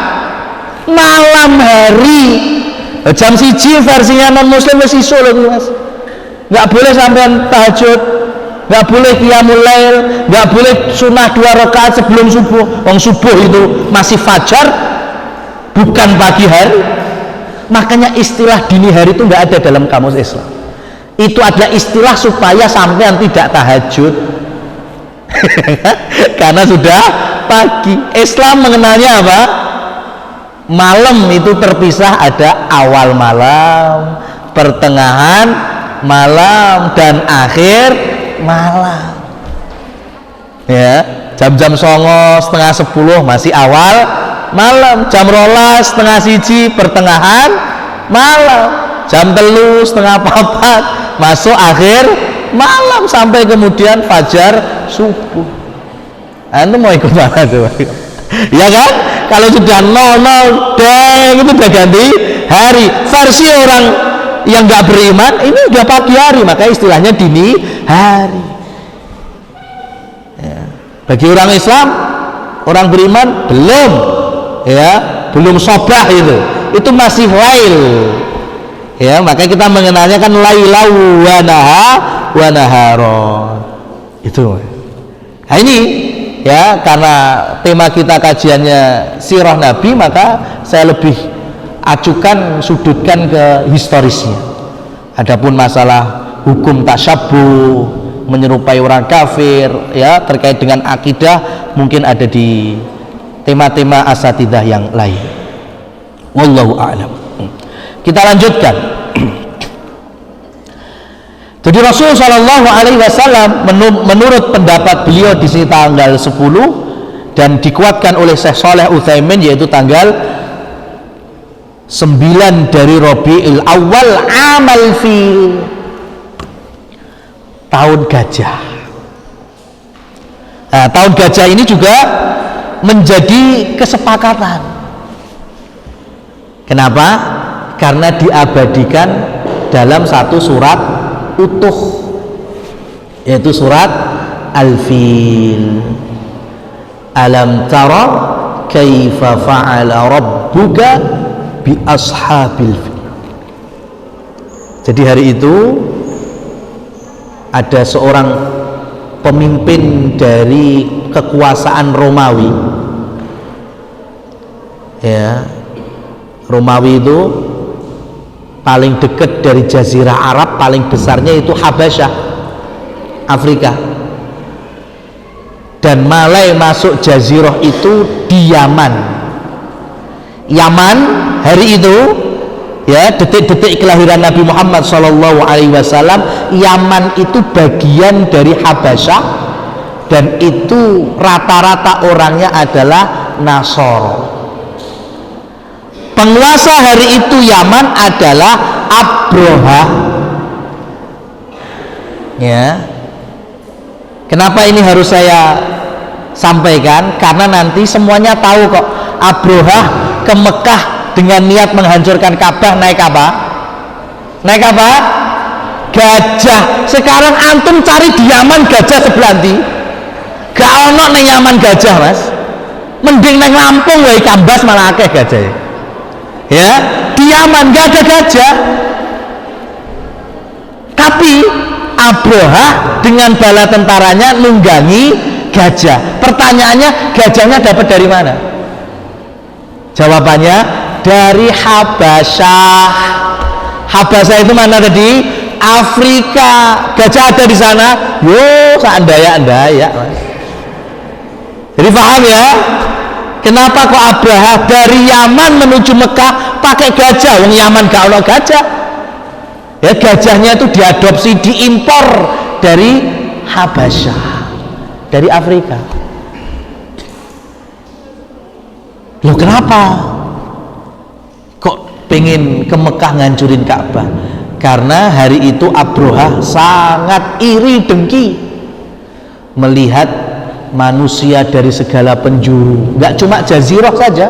Malam hari. Jam 1 versinya non muslim wis iso lho, Mas. Gak boleh sampean tahajud, gak boleh qiyamul lail, gak boleh sunnah 2 rakaat sebelum subuh. Wong subuh itu masih fajar, bukan pagi hari. Makanya istilah dini hari itu nggak ada dalam kamus Islam. Itu adalah istilah supaya sampean tidak tahajud karena sudah pagi. Islam mengenalnya apa? Malam itu terpisah, ada awal malam, pertengahan malam, dan akhir malam. Ya, jam-jam 09.30 masih awal malam, jam 12.30 pertengahan malam, jam 3:30 masuk akhir malam, sampai kemudian fajar subuh. Anda mau ikut mana coba? Ya kan? Kalau sudah 00 deng itu udah ganti hari. Versi orang yang nggak beriman ini udah pagi hari, maka istilahnya dini hari. Ya. Bagi orang Islam, orang beriman belum. Ya, belum sobah itu masih lail. Ya, maka kita mengenalnya kan lailau wa naharon. Itu. Nah ini ya, karena tema kita kajiannya sirah Nabi, maka saya lebih sudutkan ke historisnya. Adapun masalah hukum tasyabbuh, menyerupai orang kafir, ya, terkait dengan akidah mungkin ada di tema-tema asatidah yang lain. Wallahu a'lam. Kita lanjutkan. Jadi Rasul Shallallahu Alaihi Wasallam menurut pendapat beliau di sini tanggal 10 dan dikuatkan oleh Syekh Shalih Utsaimin, yaitu tanggal 9 dari Rabiul Awal amal fil, tahun gajah. Nah, tahun gajah ini juga menjadi kesepakatan. Kenapa? Karena diabadikan dalam satu surat utuh, yaitu surat Al-Fil. Alam tara kaifa fa'ala rabbuka bi ashabil fil. Jadi hari itu ada seorang pemimpin dari kekuasaan Romawi, ya, Romawi itu paling dekat dari Jazirah Arab, paling besarnya itu Habasyah, Afrika, dan mulai masuk Jazirah itu di Yaman. Yaman hari itu, ya, detik-detik kelahiran Nabi Muhammad SAW, Yaman itu bagian dari Habasyah, dan itu rata-rata orangnya adalah Nasoro. Penguasa hari itu Yaman adalah Abroha. Ya. Kenapa ini harus saya sampaikan? Karena nanti semuanya tahu kok, Abroha ke Mekah dengan niat menghancurkan Ka'bah naik apa? Naik apa? Gajah. Sekarang antum cari di Yaman gajah sebelah ndi? Gak ono neng Yaman gajah, Mas. Mending neng Lampung wae Kambas malah akeh gajah. Ya, di Yaman gak ada gajah. Tapi Abroha dengan bala tentaranya nunggangi gajah. Pertanyaannya, gajahnya dapat dari mana? Jawabannya dari Habasyah. Habasyah itu mana tadi? Afrika, gajah ada di sana, yo seandaya-andaya. Jadi paham ya? Kenapa kok Abraha dari Yaman menuju Mekah pakai gajah? Wong Yaman gak ono gajah. Ya gajahnya itu diadopsi, diimpor dari Habasyah, dari Afrika. Loh kenapa? Kok pengen ke Mekah ngancurin Ka'bah? Karena hari itu Abraha sangat iri dengki melihat manusia dari segala penjuru, nggak cuma Jazirah saja,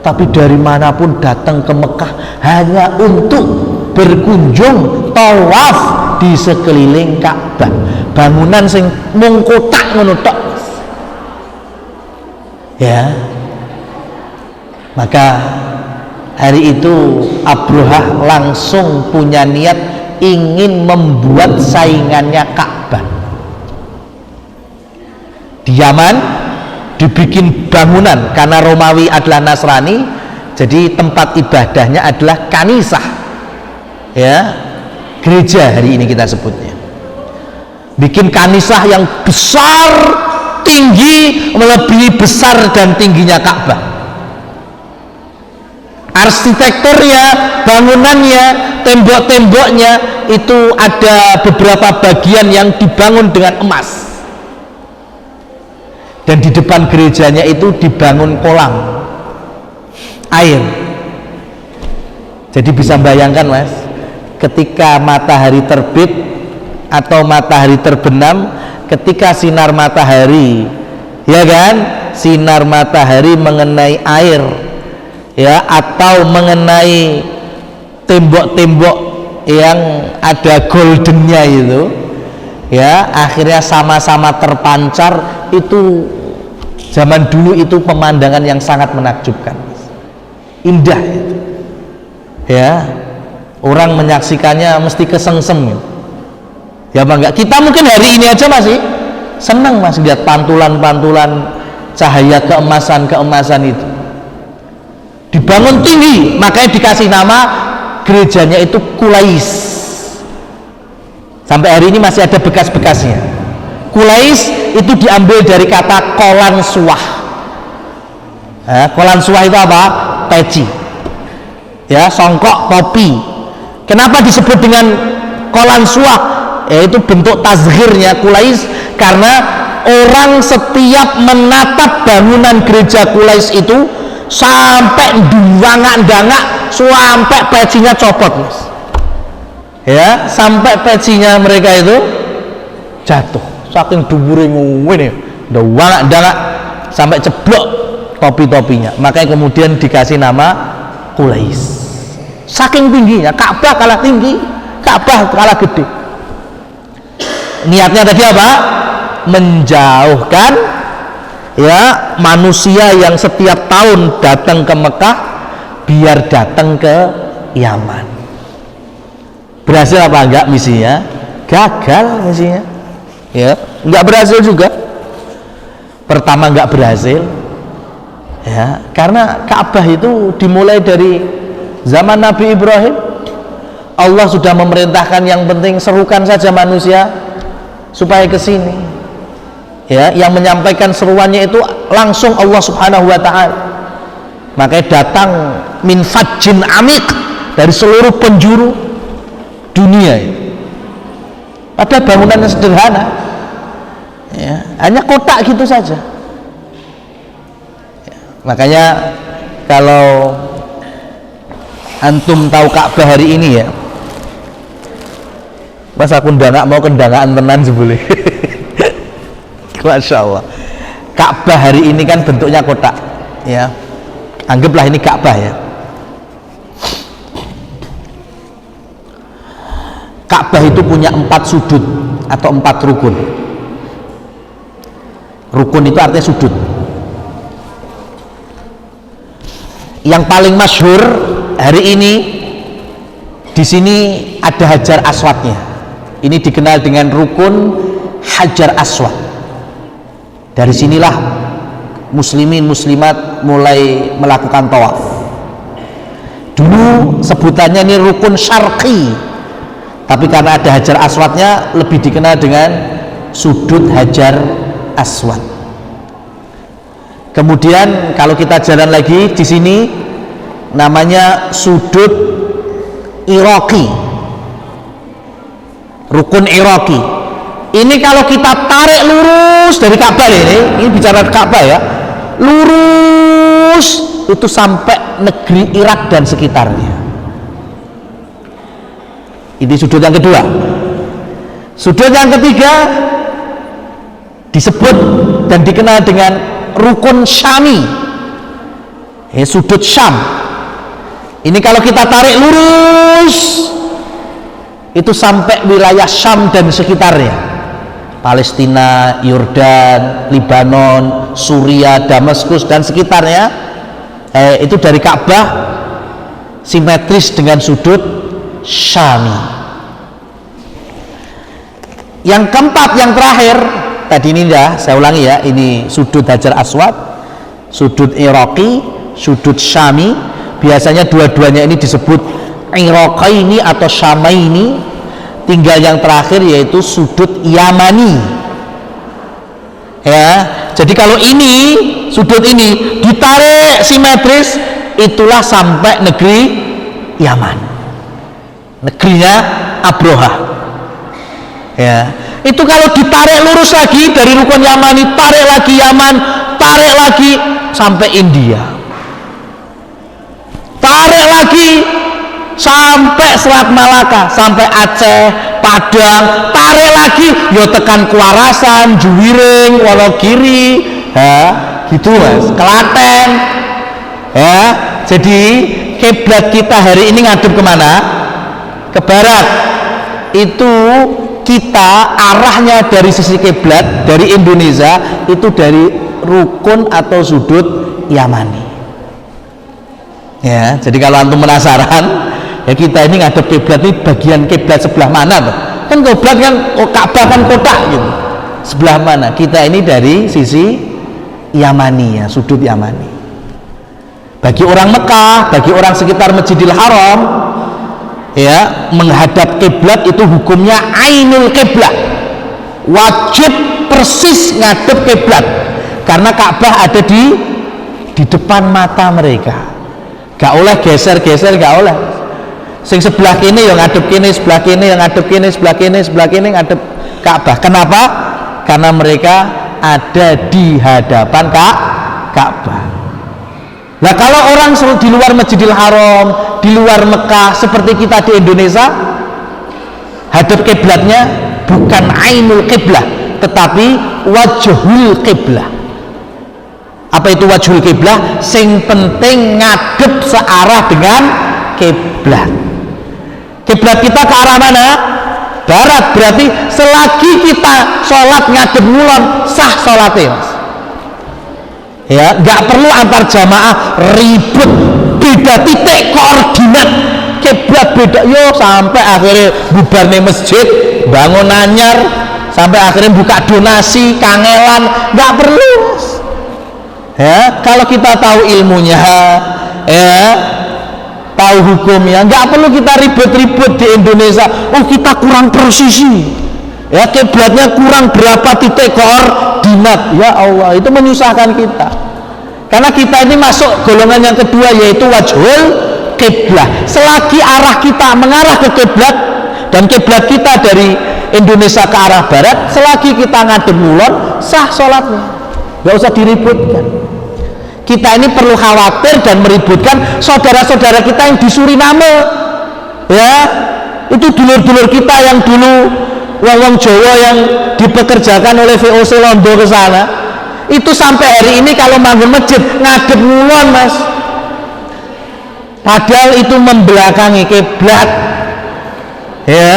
tapi dari manapun datang ke Mekah hanya untuk berkunjung tawaf di sekeliling Ka'bah, bangunan sing mung kotak ngono tok. Ya, maka hari itu Abraha langsung punya niat ingin membuat saingannya Ka'bah. Di Yaman dibikin bangunan, karena Romawi adalah Nasrani, jadi tempat ibadahnya adalah kanisah, ya, gereja hari ini kita sebutnya. Bikin kanisah yang besar, tinggi, melebihi besar dan tingginya Ka'bah. Arsitekturnya, bangunannya, tembok-temboknya itu ada beberapa bagian yang dibangun dengan emas. Dan di depan gerejanya itu dibangun kolam air. Jadi bisa bayangkan Mas, ketika matahari terbit atau matahari terbenam, ketika sinar matahari, ya kan, sinar matahari mengenai air, ya, atau mengenai tembok-tembok yang ada goldennya itu, ya, akhirnya sama-sama terpancar. Itu zaman dulu itu pemandangan yang sangat menakjubkan, indah itu, ya, orang menyaksikannya mesti kesengsem, ya bangga. Kita mungkin hari ini aja masih senang Mas lihat pantulan-pantulan cahaya keemasan itu dibangun tinggi, makanya dikasih nama gerejanya itu Qulais. Sampai hari ini masih ada bekas-bekasnya. Qulais itu diambil dari kata kolan suah. Kolan suah itu apa? Peci, ya, songkok, topi. Kenapa disebut dengan kolan suah? Yaitu bentuk tazghirnya Qulais, karena orang setiap menatap bangunan gereja Qulais itu sampai dangak-dangak, sampai pecinya copot Mas, ya, sampai pecinya mereka itu jatuh saking dhuwure ngene, dangak-dangak sampai ceblok topi-topinya. Makanya kemudian dikasih nama Qulais, saking tingginya. Ka'bah kalah tinggi, Ka'bah kalah gede. Niatnya tadi apa? Menjauhkan, ya, manusia yang setiap tahun datang ke Mekah biar datang ke Yaman. Berhasil apa enggak misinya? Gagal misinya, ya, enggak berhasil juga. Pertama enggak berhasil, ya, karena Ka'bah itu dimulai dari zaman Nabi Ibrahim. Allah sudah memerintahkan, yang penting serukan saja manusia supaya ke sini. Ya, yang menyampaikan seruannya itu langsung Allah Subhanahu wa taala. Makanya datang min fajjin amik, dari seluruh penjuru dunia. Padahal bangunannya sederhana, ya, hanya kotak gitu saja. Ya, makanya kalau antum tahu Ka'bah hari ini, ya, Mas aku ndak mau kendangaan tenan sebule. Masya Allah. Ka'bah hari ini kan bentuknya kotak, ya, anggaplah ini Ka'bah, ya. Ka'bah itu punya 4 sudut atau 4 rukun. Rukun itu artinya sudut. Yang paling masyhur hari ini di sini ada Hajar Aswadnya. Ini dikenal dengan rukun Hajar Aswad. Dari sinilah muslimin muslimat mulai melakukan tawaf. Dulu sebutannya ini rukun syarqi, Tapi karena ada Hajar Aswadnya, lebih dikenal dengan sudut Hajar Aswad. Kemudian kalau kita jalan lagi di sini namanya sudut Iraqi, rukun Iraqi. Ini kalau kita tarik lurus dari Ka'bah, ini bicara Ka'bah ya, lurus itu sampai negeri Irak dan sekitarnya. Ini sudut yang kedua. Sudut yang ketiga disebut dan dikenal dengan rukun Syami, sudut Syam. Ini kalau kita tarik lurus itu sampai wilayah Syam dan sekitarnya, Palestina, Yordan, Libanon, Suria, Damaskus dan sekitarnya. Itu dari Ka'bah simetris dengan sudut Syami. Yang keempat, yang terakhir tadi ini ya, saya ulangi ya, ini sudut Hajar Aswad, sudut Iraqi, sudut Syami. Biasanya dua-duanya ini disebut Iraqaini atau Syamaini. Tinggal yang terakhir yaitu sudut Yamani. Ya, jadi kalau ini sudut ini ditarik simetris, itulah sampai negeri Yaman, negerinya Abroha. Ya, itu kalau ditarik lurus lagi dari rukun Yamani, tarik lagi Yaman, tarik lagi sampai India, tarik lagi sampai Selat Malaka, sampai Aceh, Padang, tarik lagi yo tekan Kuarasan, Juwiring, Wonogiri, ya, gitu Mas, Klaten. Ya, jadi kiblat kita hari ini ngadep kemana? Ke barat. Itu kita arahnya dari sisi kiblat dari Indonesia itu dari rukun atau sudut Yamani. Ya, jadi kalau antum penasaran, ya kita ini ngadep kiblat ini bagian kiblat sebelah mana tuh? Kan kiblat kan Ka'bah kan kotak gitu. Sebelah mana? Kita ini dari sisi Yamani, ya, sudut Yamani. Bagi orang Mekah, bagi orang sekitar Masjidil Haram, ya, menghadap kiblat itu hukumnya ainul kiblat, wajib persis ngadep kiblat, karena Ka'bah ada di depan mata mereka, gak oleh geser-geser, gak oleh. Sing sebelah kini yang ngadep kini, sebelah kini yang ngadep kini, sebelah kini, sebelah kini ngadep Ka'bah. Kenapa? Karena mereka ada di hadapan Ka'bah. Nah, kalau orang di luar Masjidil Haram, di luar Mekah seperti kita di Indonesia, hadap kiblatnya bukan ainul kiblah, tetapi wajhul kiblah. Apa itu wajhul kiblah? Sing penting ngadep searah dengan kiblat. Kiblat kita ke arah mana? Barat. Berarti selagi kita sholat ngadep ngulon, sah sholatnya, Mas. Ya, nggak perlu antar jamaah ribut, beda titik koordinat kiblat beda, yo sampai akhirnya bubar nih masjid, bangun anyar, sampai akhirnya buka donasi, kangelan, nggak perlu. Ya, kalau kita tahu ilmunya, ya, tahu hukumnya, nggak perlu kita ribut-ribut di Indonesia. Oh, kita kurang presisi, ya, kiblatnya kurang berapa titik koordinat. Ya Allah, itu menyusahkan kita. Karena kita ini masuk golongan yang kedua, yaitu wajhul kiblah. Selagi arah kita mengarah ke kiblat dan kiblat kita dari Indonesia ke arah barat, selagi kita ngadep ngulon, sah sholatnya, nggak usah diributkan. Kita ini perlu khawatir dan meributkan saudara-saudara kita yang di Suriname, ya, itu dulur-dulur kita yang dulu wong Jawa yang dipekerjakan oleh VOC Londo ke sana, itu sampai hari ini kalau bangun masjid ngadep ngulon, Mas, padahal itu membelakangi kiblat, ya,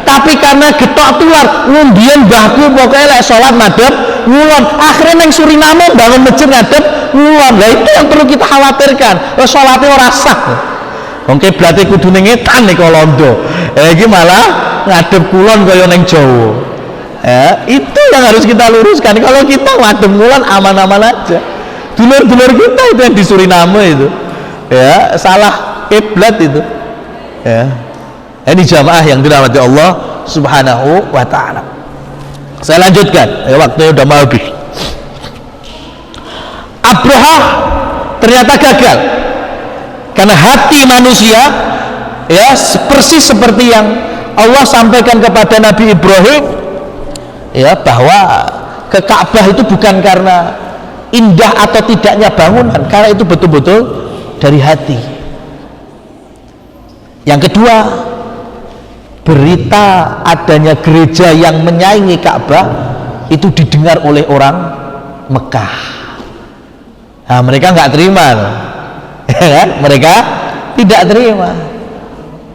tapi karena getok tular ngundian mbahku pokoknya lek sholat madhep ngulon, akhirnya neng Suriname bangun masjid ngadep ngulon. Lah itu yang perlu kita khawatirkan. Sholatnya ora sah, wong kiblate kudu ning ngetan nek Londo, iki malah ngadep kulon kaya neng Jawa. Ya, itu yang harus kita luruskan. Kalau kita ngadep ngulon aman-aman aja. Dulur-dulur kita itu yang di Suriname itu, ya, salah kiblat itu, ya. Ini jamaah yang dirahmati Allah Subhanahu wa ta'ala. Saya lanjutkan, waktunya udah mau habis. Abraha ternyata gagal karena hati manusia ya persis seperti yang Allah sampaikan kepada Nabi Ibrahim ya, bahwa ke Ka'bah itu bukan karena indah atau tidaknya bangunan, karena itu betul-betul dari hati. Yang kedua, berita adanya gereja yang menyaingi Ka'bah itu didengar oleh orang Mekah. Nah, mereka nggak terima, mereka tidak terima.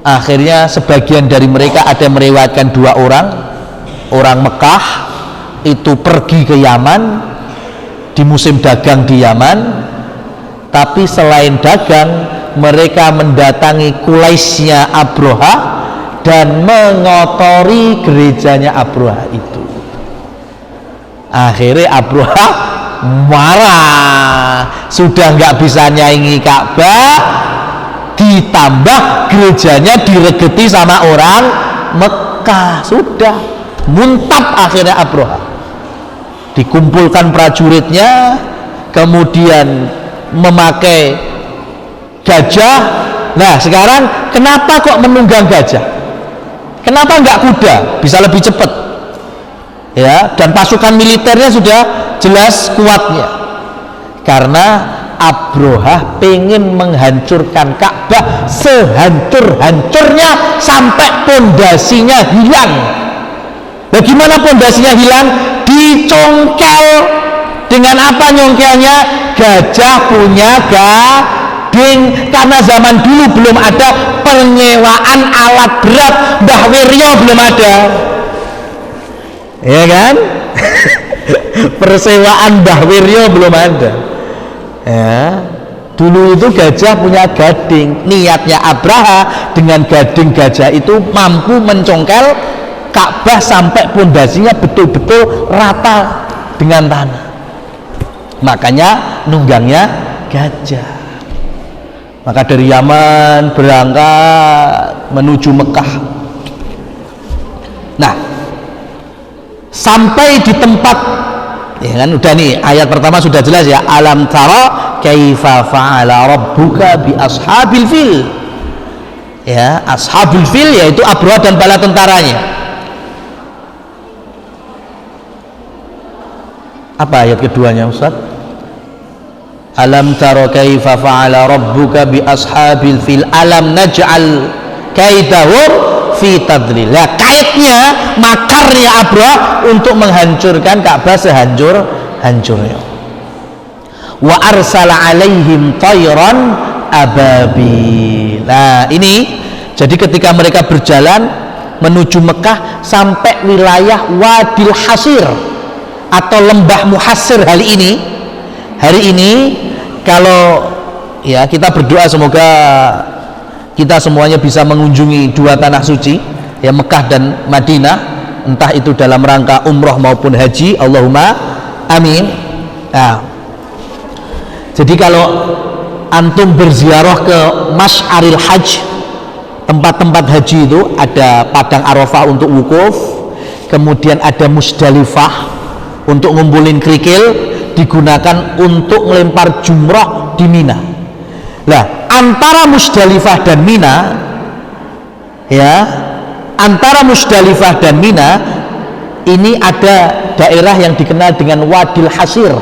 Akhirnya sebagian dari mereka ada yang melewatkan 2 orang Mekah itu pergi ke Yaman di musim dagang di Yaman, tapi selain dagang mereka mendatangi kulaisnya Abraha dan mengotori gerejanya Abraha itu. Akhirnya Abraha marah, sudah nggak bisa nyaingi Ka'bah, ditambah gerejanya diregeti sama orang Mekah, sudah muntap akhirnya Abraha. Dikumpulkan prajuritnya, kemudian memakai gajah. Nah sekarang kenapa kok menunggang gajah? Kenapa nggak kuda? Bisa lebih cepat ya, dan pasukan militernya sudah jelas kuatnya. Karena Abraha pengen menghancurkan Ka'bah sehancur-hancurnya sampai pondasinya hilang. Bagaimana pondasinya hilang? Dicongkel. Dengan apa nyongkelnya? Gajah punya gading. Karena zaman dulu belum ada penyewaan alat berat, Mbah Wiryo belum ada, ya kan? Persewaan Mbah Wiryo belum ada ya. Dulu itu gajah punya gading. Niatnya Abraha dengan gading gajah itu mampu mencongkel Ka'bah sampai pondasinya betul-betul rata dengan tanah. Makanya nunggangnya gajah. Maka dari Yaman berangkat menuju Mekah. Nah, sampai di tempat, ya kan udah nih, ayat pertama sudah jelas ya, alam tara kaifa fa'ala rabbuka bi ashabil fil. Ya, ashabul fil yaitu Abraha dan bala tentaranya. Apa ayat keduanya Ustaz? Alam tara kaifa fa'ala rabbuka bi ashabil fil alam naj'al kaidahum fi tadlil. Nah, kaitnya, makarnya Abraha untuk menghancurkan Ka'bah sehancur-hancurnya. Wa arsala alaihim tayran ababil. Nah, ini jadi ketika mereka berjalan menuju Mekah sampai wilayah Wadil Hasir atau lembah Muhassir hari ini kalau ya kita berdoa semoga kita semuanya bisa mengunjungi 2 tanah suci ya, Mekah dan Madinah, entah itu dalam rangka umroh maupun haji, Allahumma amin. Nah, jadi kalau antum berziarah ke Masy'aril Hajj, tempat-tempat haji itu ada Padang Arafah untuk wukuf, kemudian ada Musdalifah untuk ngumpulin kerikil, digunakan untuk melempar jumrah di Mina. Nah, antara Musdalifah dan Mina ya, antara Musdalifah dan Mina ini ada daerah yang dikenal dengan Wadil Hasir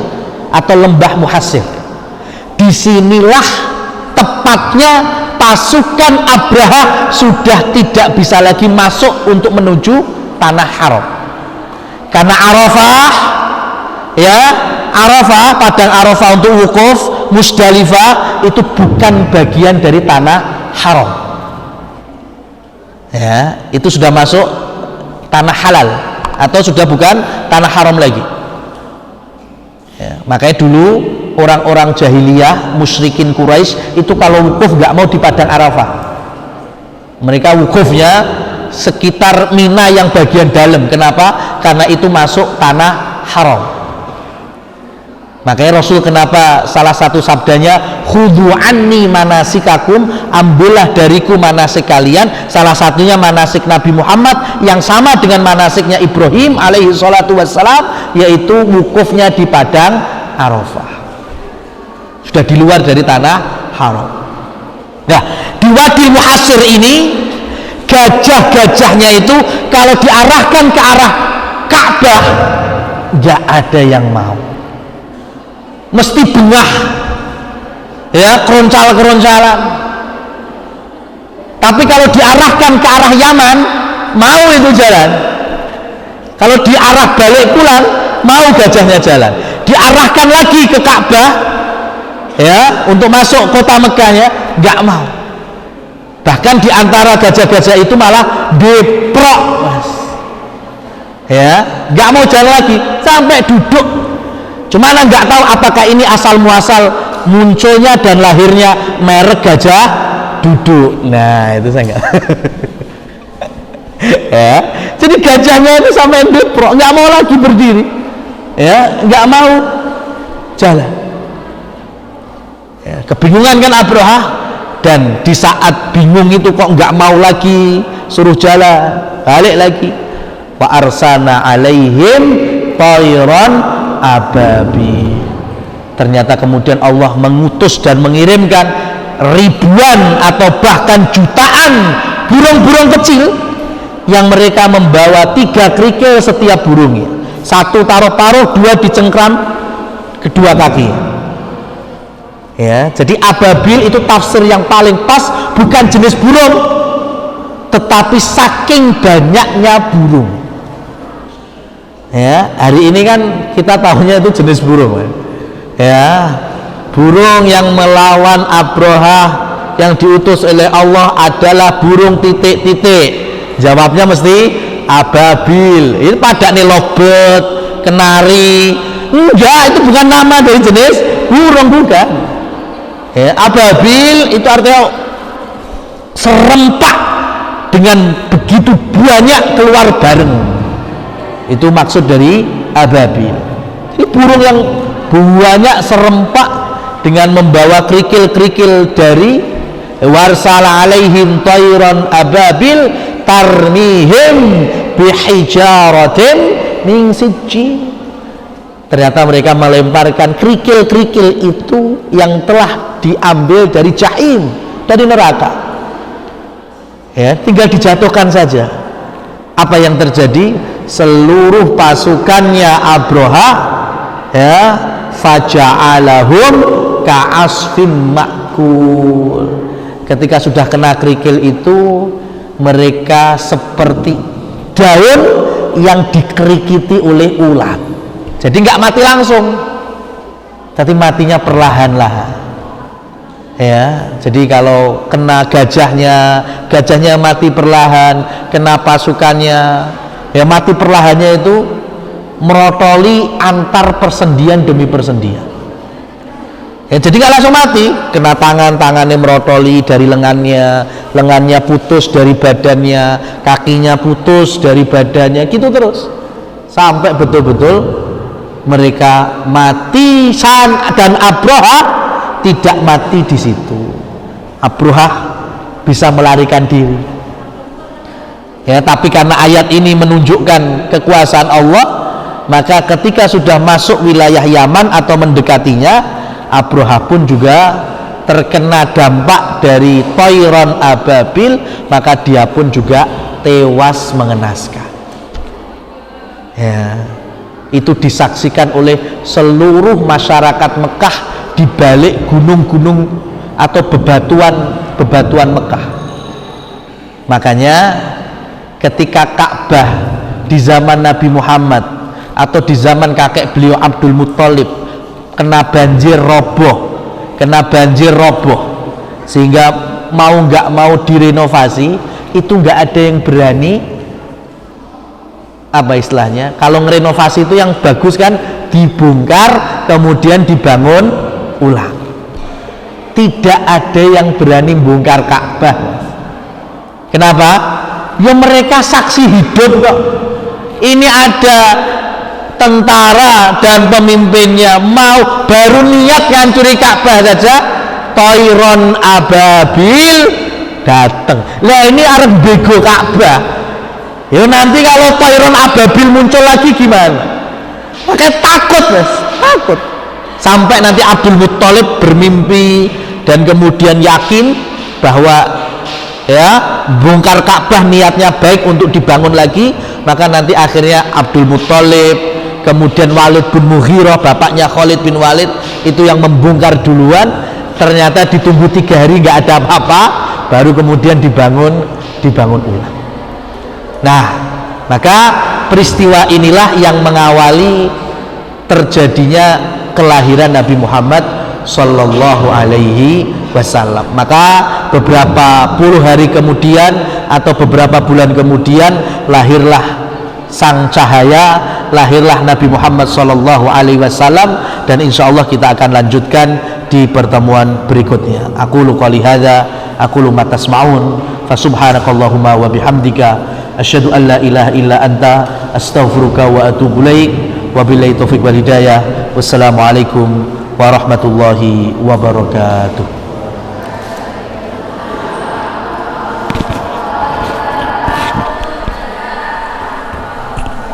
atau lembah Muhassir. Disinilah tepatnya pasukan Abraha sudah tidak bisa lagi masuk untuk menuju tanah haram. Karena Arafah ya, Arafah, padang Arafah untuk wukuf, Musdalifah itu bukan bagian dari tanah haram ya, itu sudah masuk tanah halal atau sudah bukan tanah haram lagi ya. Makanya dulu orang-orang jahiliyah musyrikin Quraisy itu kalau wukuf nggak mau di padang Arafah, mereka wukufnya sekitar Mina yang bagian dalam. Kenapa? Karena itu masuk tanah haram. Makanya Rasul kenapa salah satu sabdanya khudhu anni manasikakum, ambillah dariku manasik kalian. Salah satunya manasik Nabi Muhammad yang sama dengan manasiknya Ibrahim alaihi salatu wassalam, yaitu wukufnya di padang Arafah, sudah di luar dari tanah haram. Nah, di Wadi Muhassir ini gajah-gajahnya itu kalau diarahkan ke arah Ka'bah nggak ada yang mau, mesti bengah, ya, keroncal-keroncalan. Tapi kalau diarahkan ke arah Yaman, mau itu jalan. Kalau diarah balik pulang, mau gajahnya jalan. Diarahkan lagi ke Ka'bah, ya, untuk masuk kota Mekahnya, nggak mau. Bahkan diantara gajah-gajah itu malah deprok, mas, ya, nggak mau jalan lagi sampai duduk. Cuman nggak tahu apakah ini asal muasal munculnya dan lahirnya merek gajah duduk. Nah, itu saya nggak. Ya, jadi gajahnya itu sampai deprok, nggak mau lagi berdiri, ya, nggak mau jalan. Ya, kebingungan kan Abraha, dan di saat bingung itu kok nggak mau lagi, suruh jalan, balik lagi. Wa arsana alaihim tayran ababi. Ternyata kemudian Allah mengutus dan mengirimkan ribuan atau bahkan jutaan burung-burung kecil yang mereka membawa 3 kerikil setiap burungnya, 1 taruh paruh, 2 dicengkram kedua kaki. Ya, jadi ababil itu tafsir yang paling pas, bukan jenis burung, tetapi saking banyaknya burung. Ya, hari ini kan kita tahunya itu jenis burung, ya, burung yang melawan Abraha yang diutus oleh Allah adalah burung titik-titik. Jawabnya mesti ababil. Ini pada nih lovebird, kenari. Enggak, itu bukan nama dari jenis burung, bukan. Ya, ababil itu artinya serempak dengan begitu banyak keluar bareng. Itu maksud dari ababil. Ini burung yang banyak serempak dengan membawa kerikil-kerikil dari warsala alaihim tayran ababil tarmihim bihijaratin min sijjin. Ternyata mereka melemparkan kerikil-kerikil itu yang telah diambil dari jahim, dari neraka, ya, tinggal dijatuhkan saja. Apa yang terjadi? Seluruh pasukannya Abraha, ya, faja'alahum ka'asfim ma'kul. Ketika sudah kena kerikil itu, mereka seperti daun yang dikerikiti oleh ulat. Jadi nggak mati langsung, tapi matinya perlahan-lahan. Ya, jadi kalau kena gajahnya mati perlahan, kena pasukannya, ya, mati perlahannya itu merotoli antar persendian demi persendian. Ya, jadi nggak langsung mati, kena tangannya merotoli dari lengannya putus dari badannya, kakinya putus dari badannya, gitu terus sampai betul-betul mereka mati. Dan Abraha tidak mati di situ. Abraha bisa melarikan diri, ya, tapi karena ayat ini menunjukkan kekuasaan Allah, maka ketika sudah masuk wilayah Yaman atau mendekatinya, Abraha pun juga terkena dampak dari tayran ababil, maka dia pun juga tewas mengenaskan. Ya, itu disaksikan oleh seluruh masyarakat Mekah di balik gunung-gunung atau bebatuan Mekah. Makanya ketika Ka'bah di zaman Nabi Muhammad atau di zaman kakek beliau Abdul Muthalib kena banjir roboh, sehingga mau nggak mau direnovasi, itu nggak ada yang berani, apa istilahnya, kalau ngerenovasi itu yang bagus kan dibongkar kemudian dibangun ulang. Tidak ada yang berani bongkar Ka'bah. Kenapa? Ya mereka saksi hidup kok. Ini ada tentara dan pemimpinnya mau baru niat ngancuri Ka'bah saja, toiron ababil datang. Lah ini arep bego Ka'bah. Ya nanti kalau toiron ababil muncul lagi gimana? Makanya takut Mas, takut. Sampai nanti Abdul Muthalib bermimpi dan kemudian yakin bahwa ya bongkar Ka'bah niatnya baik untuk dibangun lagi, maka nanti akhirnya Abdul Muthalib, kemudian Walid bin Mughirah, bapaknya Khalid bin Walid itu yang membongkar duluan. Ternyata ditunggu 3 hari nggak ada apa-apa, baru kemudian dibangun ulang. Nah, maka peristiwa inilah yang mengawali terjadinya kelahiran Nabi Muhammad Sallallahu Alaihi Wasallam. Maka beberapa puluh hari kemudian atau beberapa bulan kemudian lahirlah sang cahaya, lahirlah Nabi Muhammad Sallallahu Alaihi Wasallam, dan insya Allah kita akan lanjutkan di pertemuan berikutnya. Aqulu qouli hadza, aqulu ma tasma'un, fa subhanakallahumma wa bihamdika asyhadu an la ilaha illa anta astaghfiruka wa atubu ilaik. Wabillahi taufiq wal hidayah. Wassalamualaikum warahmatullahi wabarakatuh.